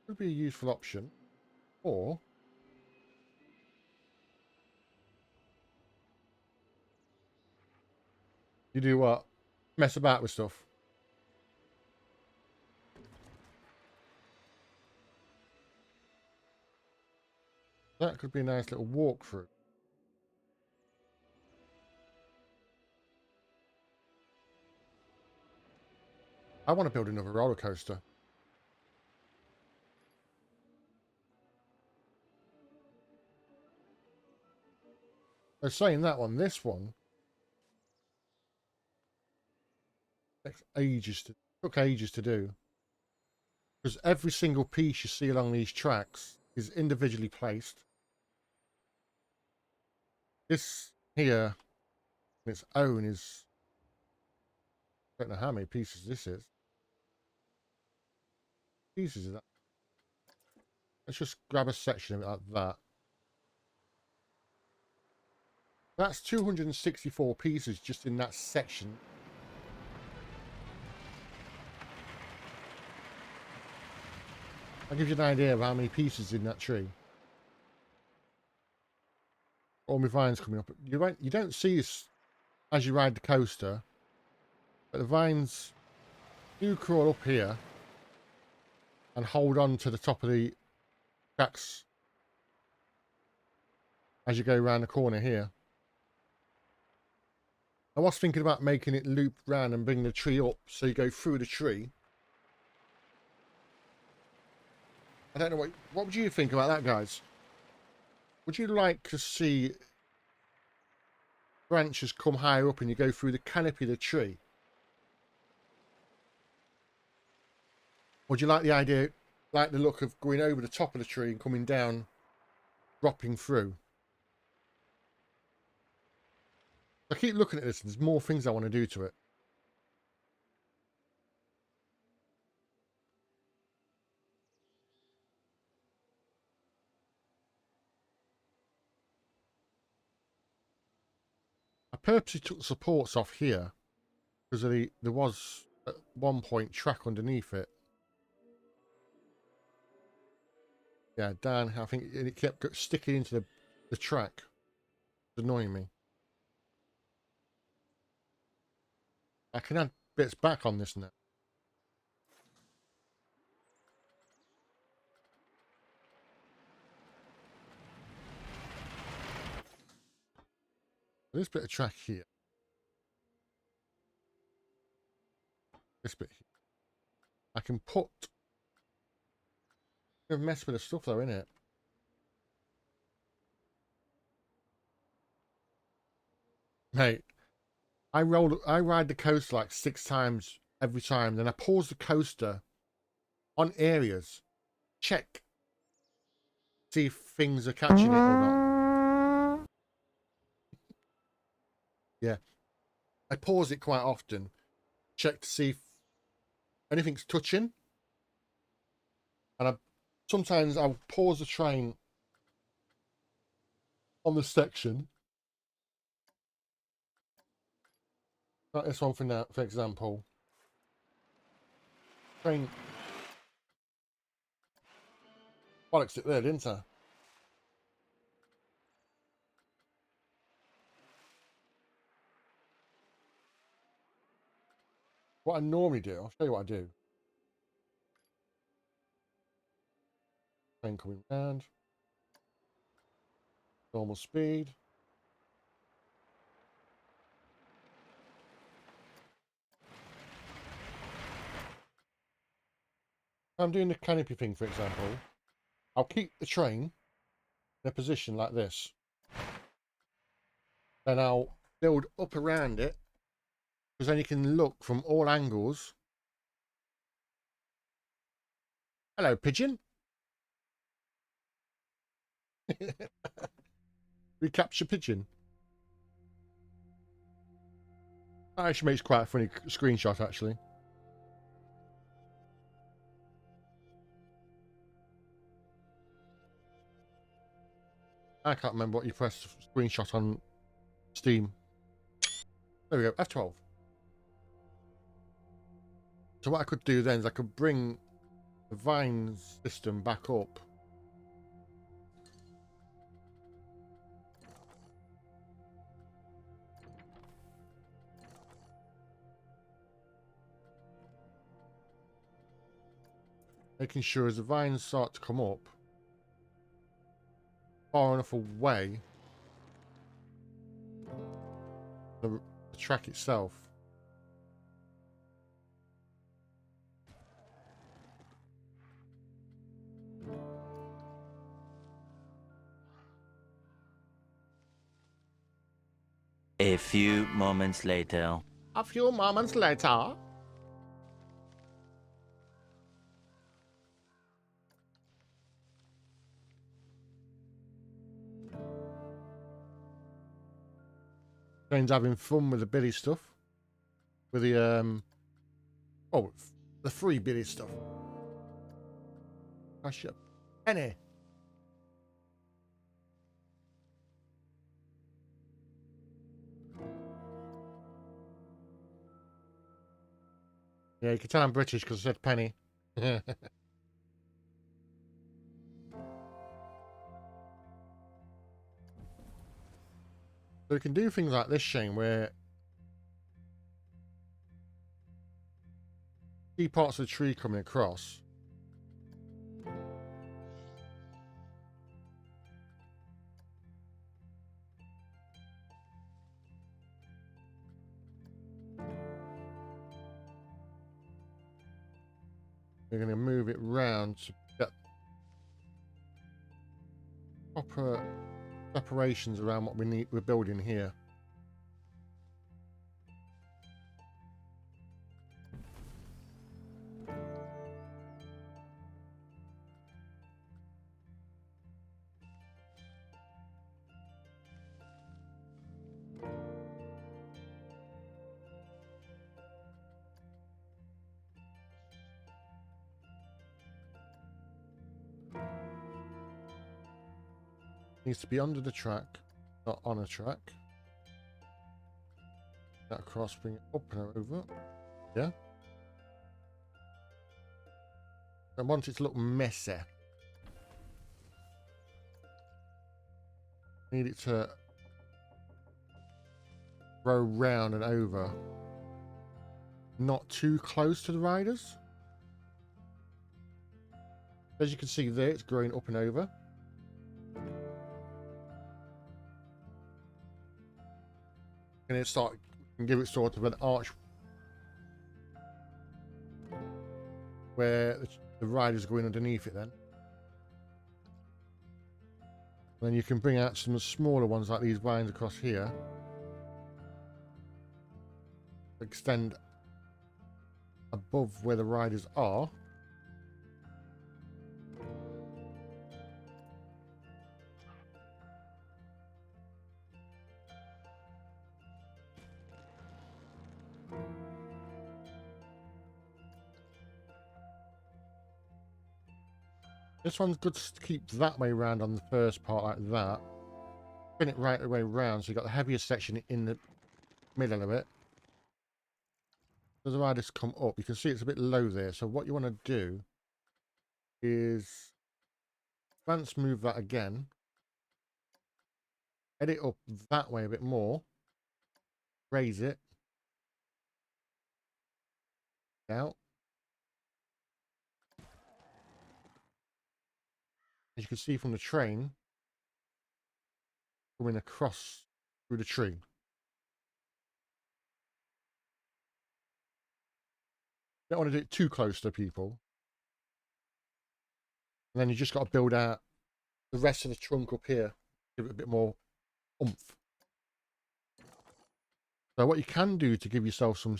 would be a useful option. Or you do what? Mess about with stuff. That could be a nice little walkthrough. I want to build another roller coaster. They're saying that one, this one took ages to do. Because every single piece you see along these tracks is individually placed. This here on its own is, I don't know how many pieces this is. Pieces of that. Let's just grab a section of it like that. That's 264 pieces just in that section. That gives you an idea of how many pieces in that tree. All my vines coming up. You don't see this as you ride the coaster, but the vines do crawl up here and hold on to the top of the tracks as you go around the corner here. I was thinking about making it loop round and bring the tree up so you go through the tree. I don't know what would you think about that, guys? Would you like to see branches come higher up and you go through the canopy of the tree? Would you like the idea, like the look of going over the top of the tree and coming down, dropping through? I keep looking at this and there's more things I want to do to it. purposely took the supports off here because there was at one point track underneath it. Yeah, down. I think it kept sticking into the track. It's annoying me. I can add bits back on this now. This bit of track here. This bit here. I can put... mess with the stuff though, innit? Mate, I ride the coaster like 6 times every time. Then I pause the coaster on areas. Check. See if things are catching it or not. Yeah. I pause it quite often. Check to see if anything's touching. And sometimes I'll pause the train on the section. Like this one for now, for example. Train. Bollocks it there, didn't I? What I normally do, I'll show you what I do. Train coming round. Normal speed. I'm doing the canopy thing, for example. I'll keep the train in a position like this. Then I'll build up around it, because then you can look from all angles. Hello, pigeon. Recapture pigeon. That actually makes quite a funny screenshot, actually. I can't remember what you pressed screenshot on Steam. There we go, F12. So what I could do then is I could bring the vine system back up. Making sure as the vines start to come up far enough away the track itself. A few moments later. A few moments later. Jane's having fun with the Billy stuff. With the the free Billy stuff. Gosh, yeah. Penny. Yeah, you can tell I'm British because I said penny. So we can do things like this, Shane, where see parts of the tree coming across. We're going to move it round to get proper separations around what we're building here. Needs to be under the track, not on a track. That across, bring it up and over. Yeah. I want it to look messy. Need it to row round and over. Not too close to the riders. As you can see there, it's growing up and over. And it start and give it sort of an arch where the riders go in underneath it then. Then you can bring out some smaller ones like these vines across here. Extend above where the riders are. This one's good to keep that way round on the first part like that. Spin it right the way round so you've got the heavier section in the middle of it. As the riders come up, you can see it's a bit low there. So what you want to do is advance move that again. Head it up that way a bit more. Raise it. Out. As you can see from the train, coming across through the tree. Don't want to do it too close to people. And then you just got to build out the rest of the trunk up here. Give it a bit more oomph. So what you can do to give yourself some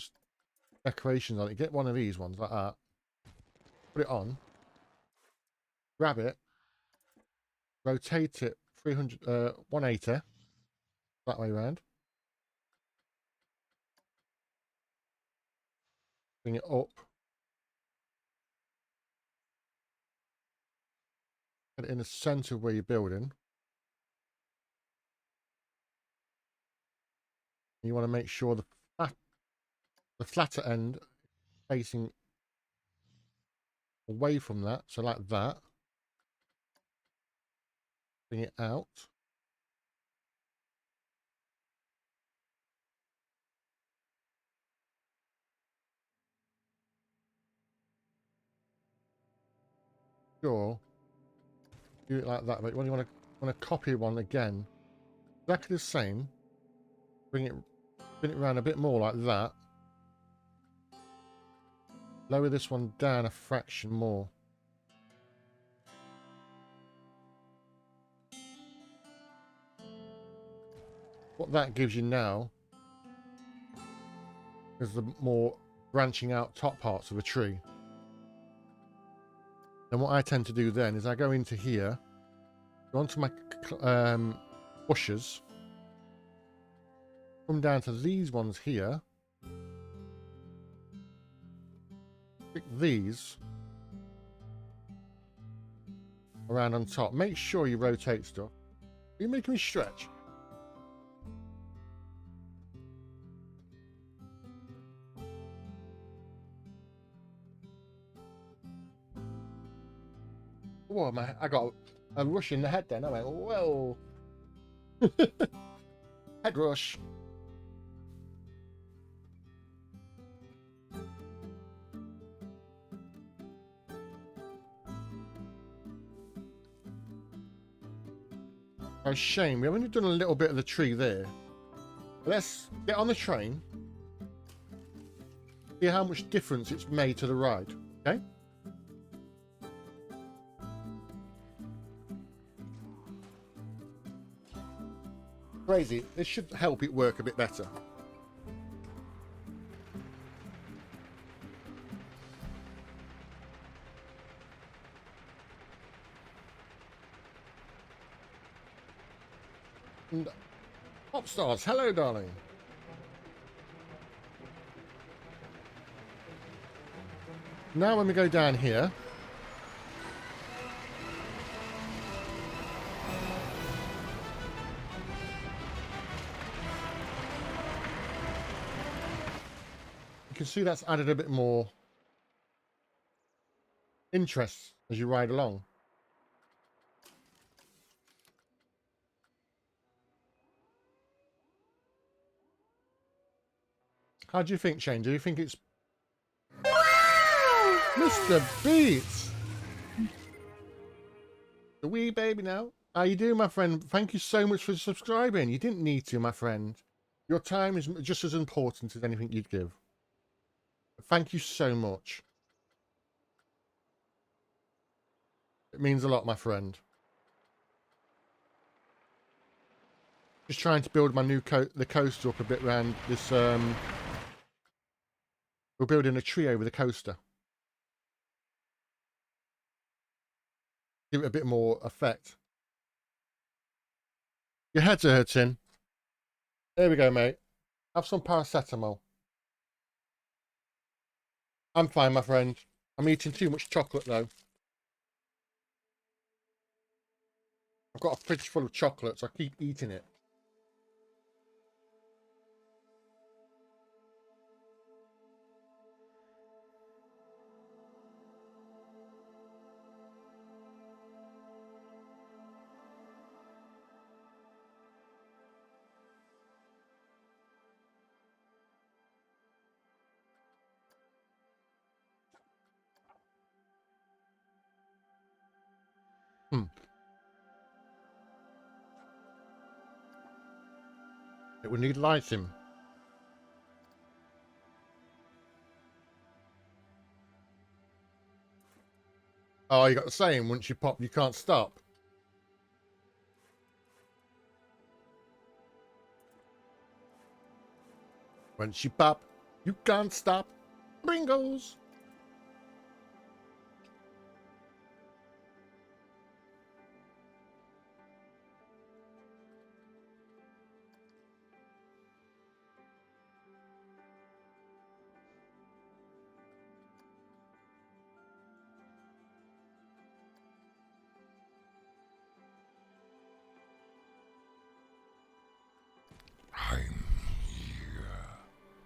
decorations on it, get one of these ones like that. Put it on. Grab it. Rotate it 180 that way around. Bring it up. Put it in the center where you're building. You want to make sure the flatter end facing away from that, so like that. Bring it out. Sure. Do it like that, but when you want to copy one again, exactly the same. Spin it around a bit more like that. Lower this one down a fraction more. What that gives you now is the more branching out top parts of a tree. And what I tend to do then is I go into here, go onto my bushes, come down to these ones here, pick these around on top. Make sure you rotate stuff. Are you making me stretch? Whoa, I got a rush in the head then. I went, whoa. Head rush. Oh, shame. We've only done a little bit of the tree there. Let's get on the train. See how much difference it's made to the ride. Okay? Crazy. This should help it work a bit better. And Pop Stars, hello, darling. Now when we go down here, can see that's added a bit more interest as you ride along. How do you think, Shane? Do you think it's... Mr. Beats! The wee baby now. How you doing, my friend? Thank you so much for subscribing. You didn't need to, my friend. Your time is just as important as anything you'd give. Thank you so much. It means a lot, my friend. Just trying to build my new the coaster up a bit around this. We're building a tree over the coaster. Give it a bit more effect. Your head's hurting. There we go, mate. Have some paracetamol. I'm fine, my friend. I'm eating too much chocolate, though. I've got a fridge full of chocolate, so I keep eating it. It would need lighting. Oh, you got the saying, once you pop, you can't stop. Once you pop, you can't stop. Bringos.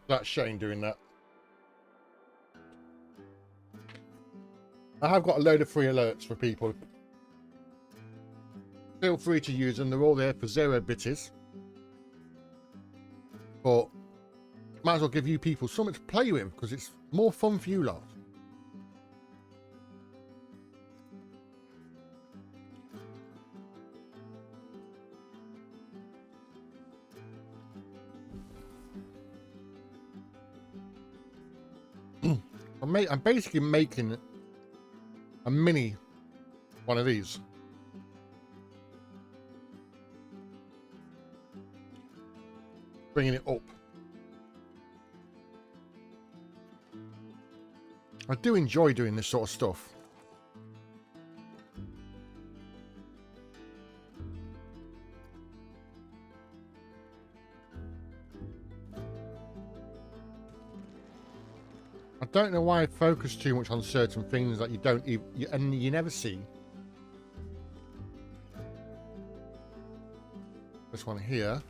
That's Shane doing that. I have got a load of free alerts for people. Feel free to use them. They're all there for 0 bitties. But might as well give you people something to play with because it's more fun for you lot. I'm basically making a mini one of these. Bringing it up. I do enjoy doing this sort of stuff. I don't know why I focus too much on certain things that you don't even, and you never see. This one here.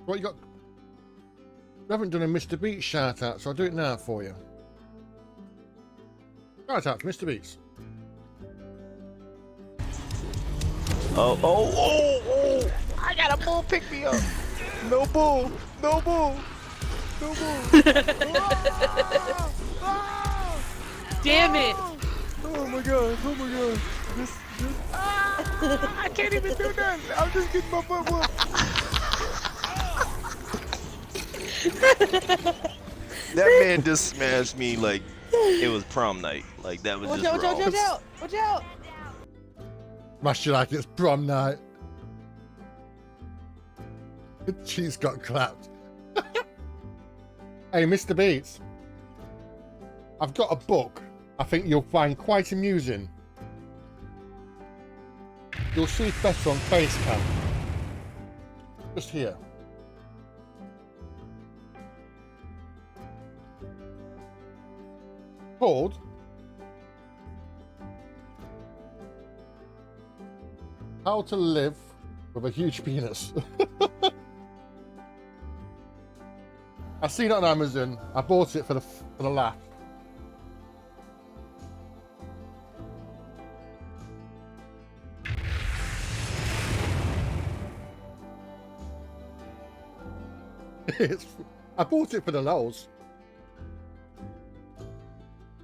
What you got? You haven't done a Mr. Beats shout out, so I'll do it now for you. Shout out to Mr. Beats. Oh! I got a bull pick me up. No bull. No bull. No bull. Damn it! Oh my god. Oh my god. I can't even do that. I'm just getting my butt whooped. That man just smashed me like it was prom night. Like that was Watch just out, wrong. watch out, watch out! Smash you like it's prom night. She's got clapped. Hey, Mr. Beats. I've got a book I think you'll find quite amusing. You'll see it better on Facecam. Just here. Called How to Live with a Huge Penis. I seen it on Amazon. I bought it for the laugh. I bought it for the lols.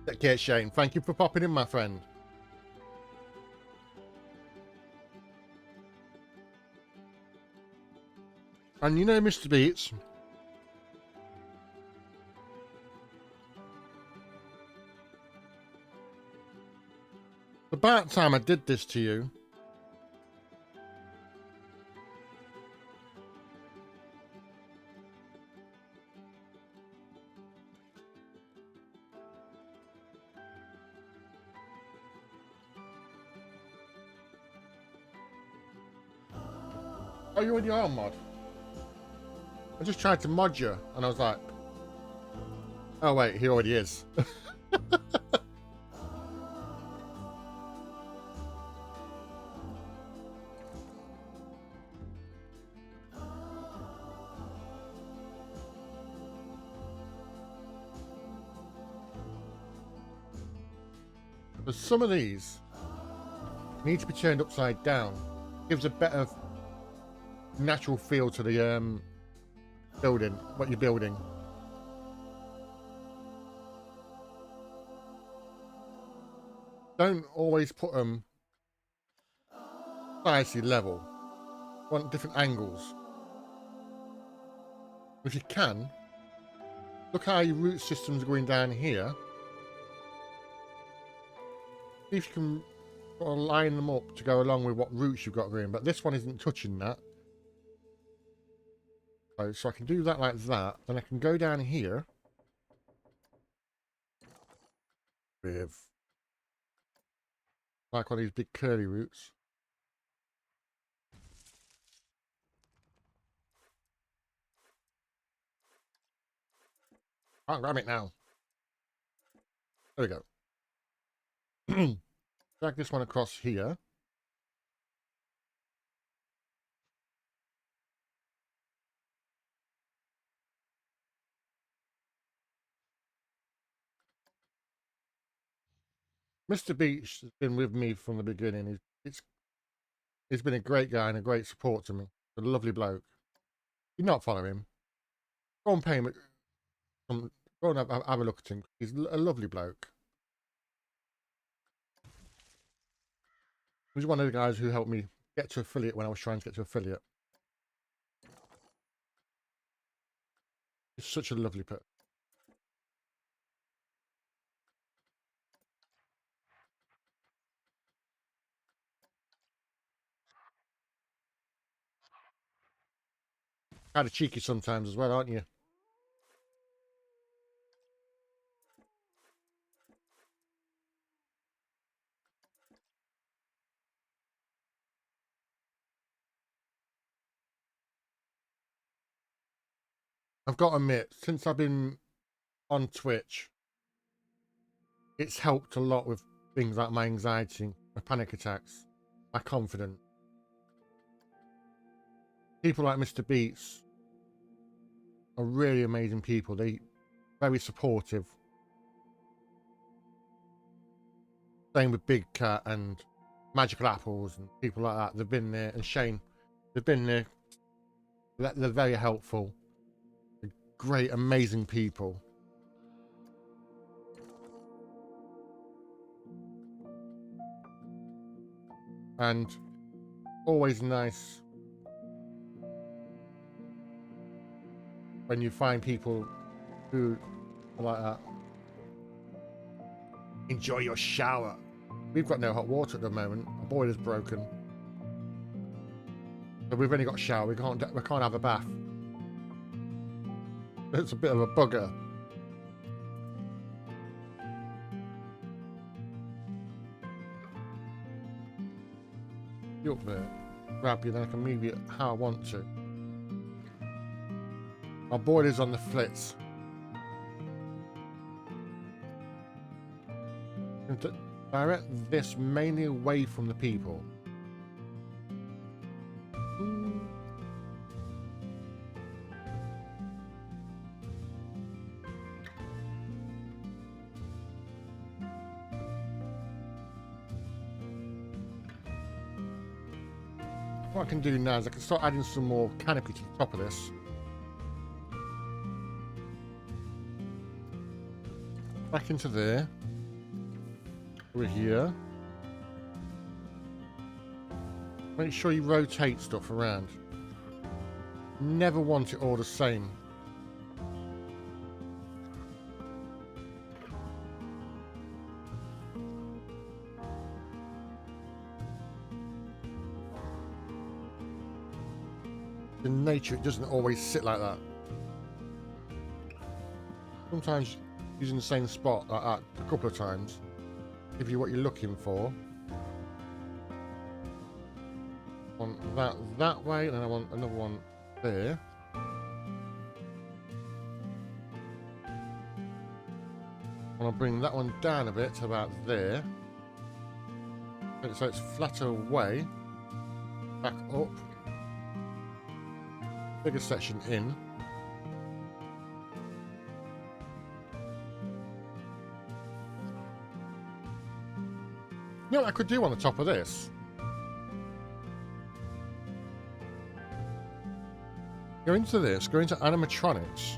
Take care, Shane. Thank you for popping in, my friend. And you know, Mr. Beats, about time I did this to you. Oh, you already are mod? I just tried to mod you, and I was like, oh wait, he already is. But some of these need to be turned upside down. Gives a better natural feel to the building, what you're building. Don't always put them precisely level. Want different angles. If you can, look how your root system's going down here. See if you can sort of line them up to go along with what roots you've got going. But this one isn't touching that. So I can do that like that. Then I can go down here with like one of these big curly roots. Can't grab it now. There we go. Drag this one across here. Mr. Beach has been with me from the beginning. He's been a great guy and a great support to me. A lovely bloke. Do not follow him. Go and pay him. Go and have a look at him. He's a lovely bloke. He's one of the guys who helped me get to affiliate when I was trying to get to affiliate. He's such a lovely person. Kind of cheeky sometimes as well, aren't you? I've got to admit, since I've been on Twitch, it's helped a lot with things like my anxiety, my panic attacks, my confidence. People like Mr. Beats are really amazing people. They're very supportive. Same with Big Cat and Magical Apples and people like that. They've been there, and Shane, they've been there. They're very helpful. They're great, amazing people. And always nice when you find people who are like that. Enjoy your shower. We've got no hot water at the moment. Our boiler's broken. So we've only got a shower. We can't have a bath. It's a bit of a bugger. You up there? Grab you, then I can move you how I want to. Our boiler's on the flits. And to direct this mainly away from the people. What I can do now is I can start adding some more canopy to the top of this. Back into there. Over here. Make sure you rotate stuff around. Never want it all the same. In nature, it doesn't always sit like that. Sometimes using the same spot like that a couple of times give you what you're looking for. I want that way, and then I want another one there. I want to bring that one down a bit to about there. So it's flatter away, back up. Bigger section in. You know what I could do on the top of this? Go into this, go into animatronics.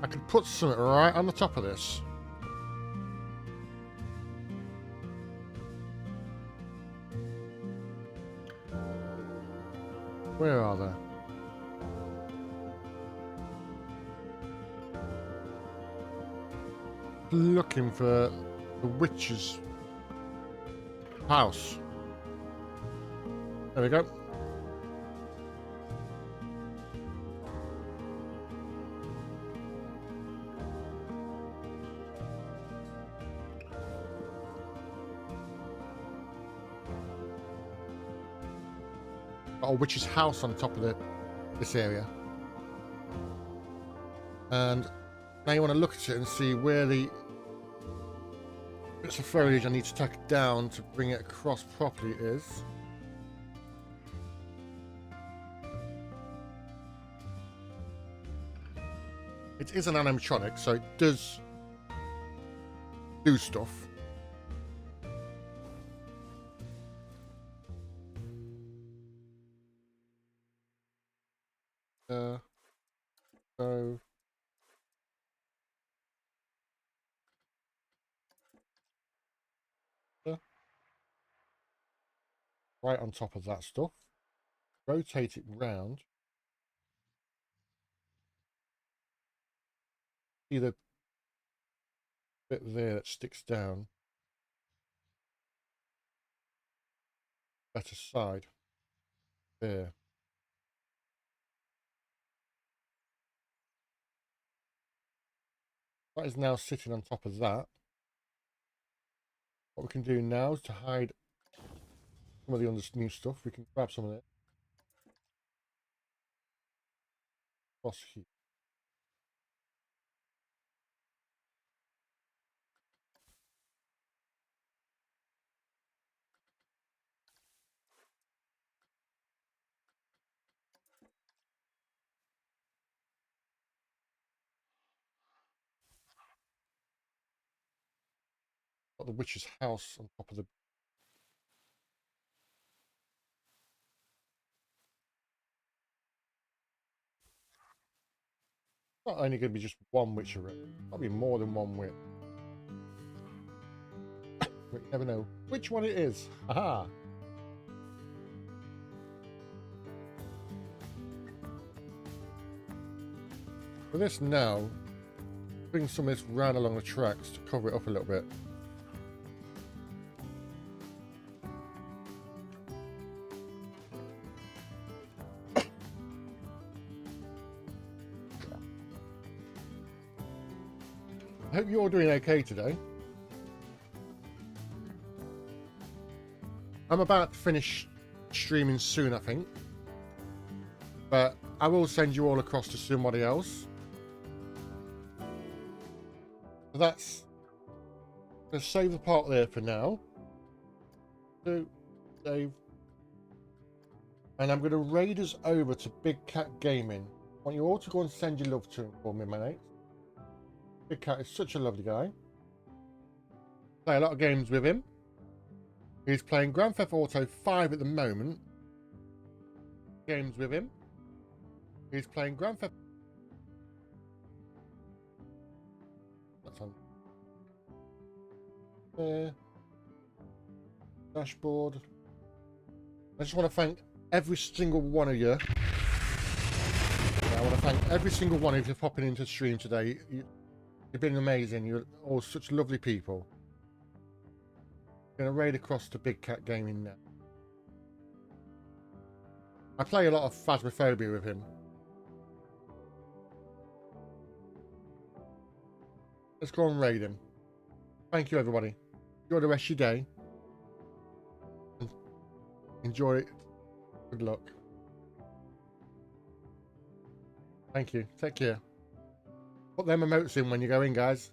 I could put something right on the top of this. Where are they? Looking for the witch's house. There we go. Got a witch's house on top of this area. And now you want to look at it and see where the bits of foliage I need to tuck down to bring it across properly is. It is an animatronic, so it does do stuff. So right on top of that stuff, rotate it round. See the bit there that sticks down. Better side. There. That is now sitting on top of that. What we can do now is to hide some of the new stuff. We can grab some of it. Across here. Got the witch's house on top of the. Not only going to be just one witch around, probably more than one witch. But you never know which one it is. Aha! For this now, bring some of this round along the tracks to cover it up a little bit. I hope you're all doing okay today. I'm about to finish streaming soon, I think. But I will send you all across to somebody else. So that's... Let's save the part there for now. So, save. And I'm going to raid us over to Big Cat Gaming. I want you all to go and send your love to him for me, mate. Big Cat is such a lovely guy. Play a lot of games with him. He's playing Grand Theft Auto 5 at the moment. Games with him. He's playing Grand Theft. That's on. There. Dashboard. I just want to thank every single one of you. I want to thank every single one of you for popping into the stream today. You've been amazing. You're all such lovely people. Going to raid across to Big Cat Gaming now. I play a lot of Phasmophobia with him. Let's go and raid him. Thank you, everybody. Enjoy the rest of your day. Enjoy it. Good luck. Thank you. Take care. Put them emotes in when you go in, guys.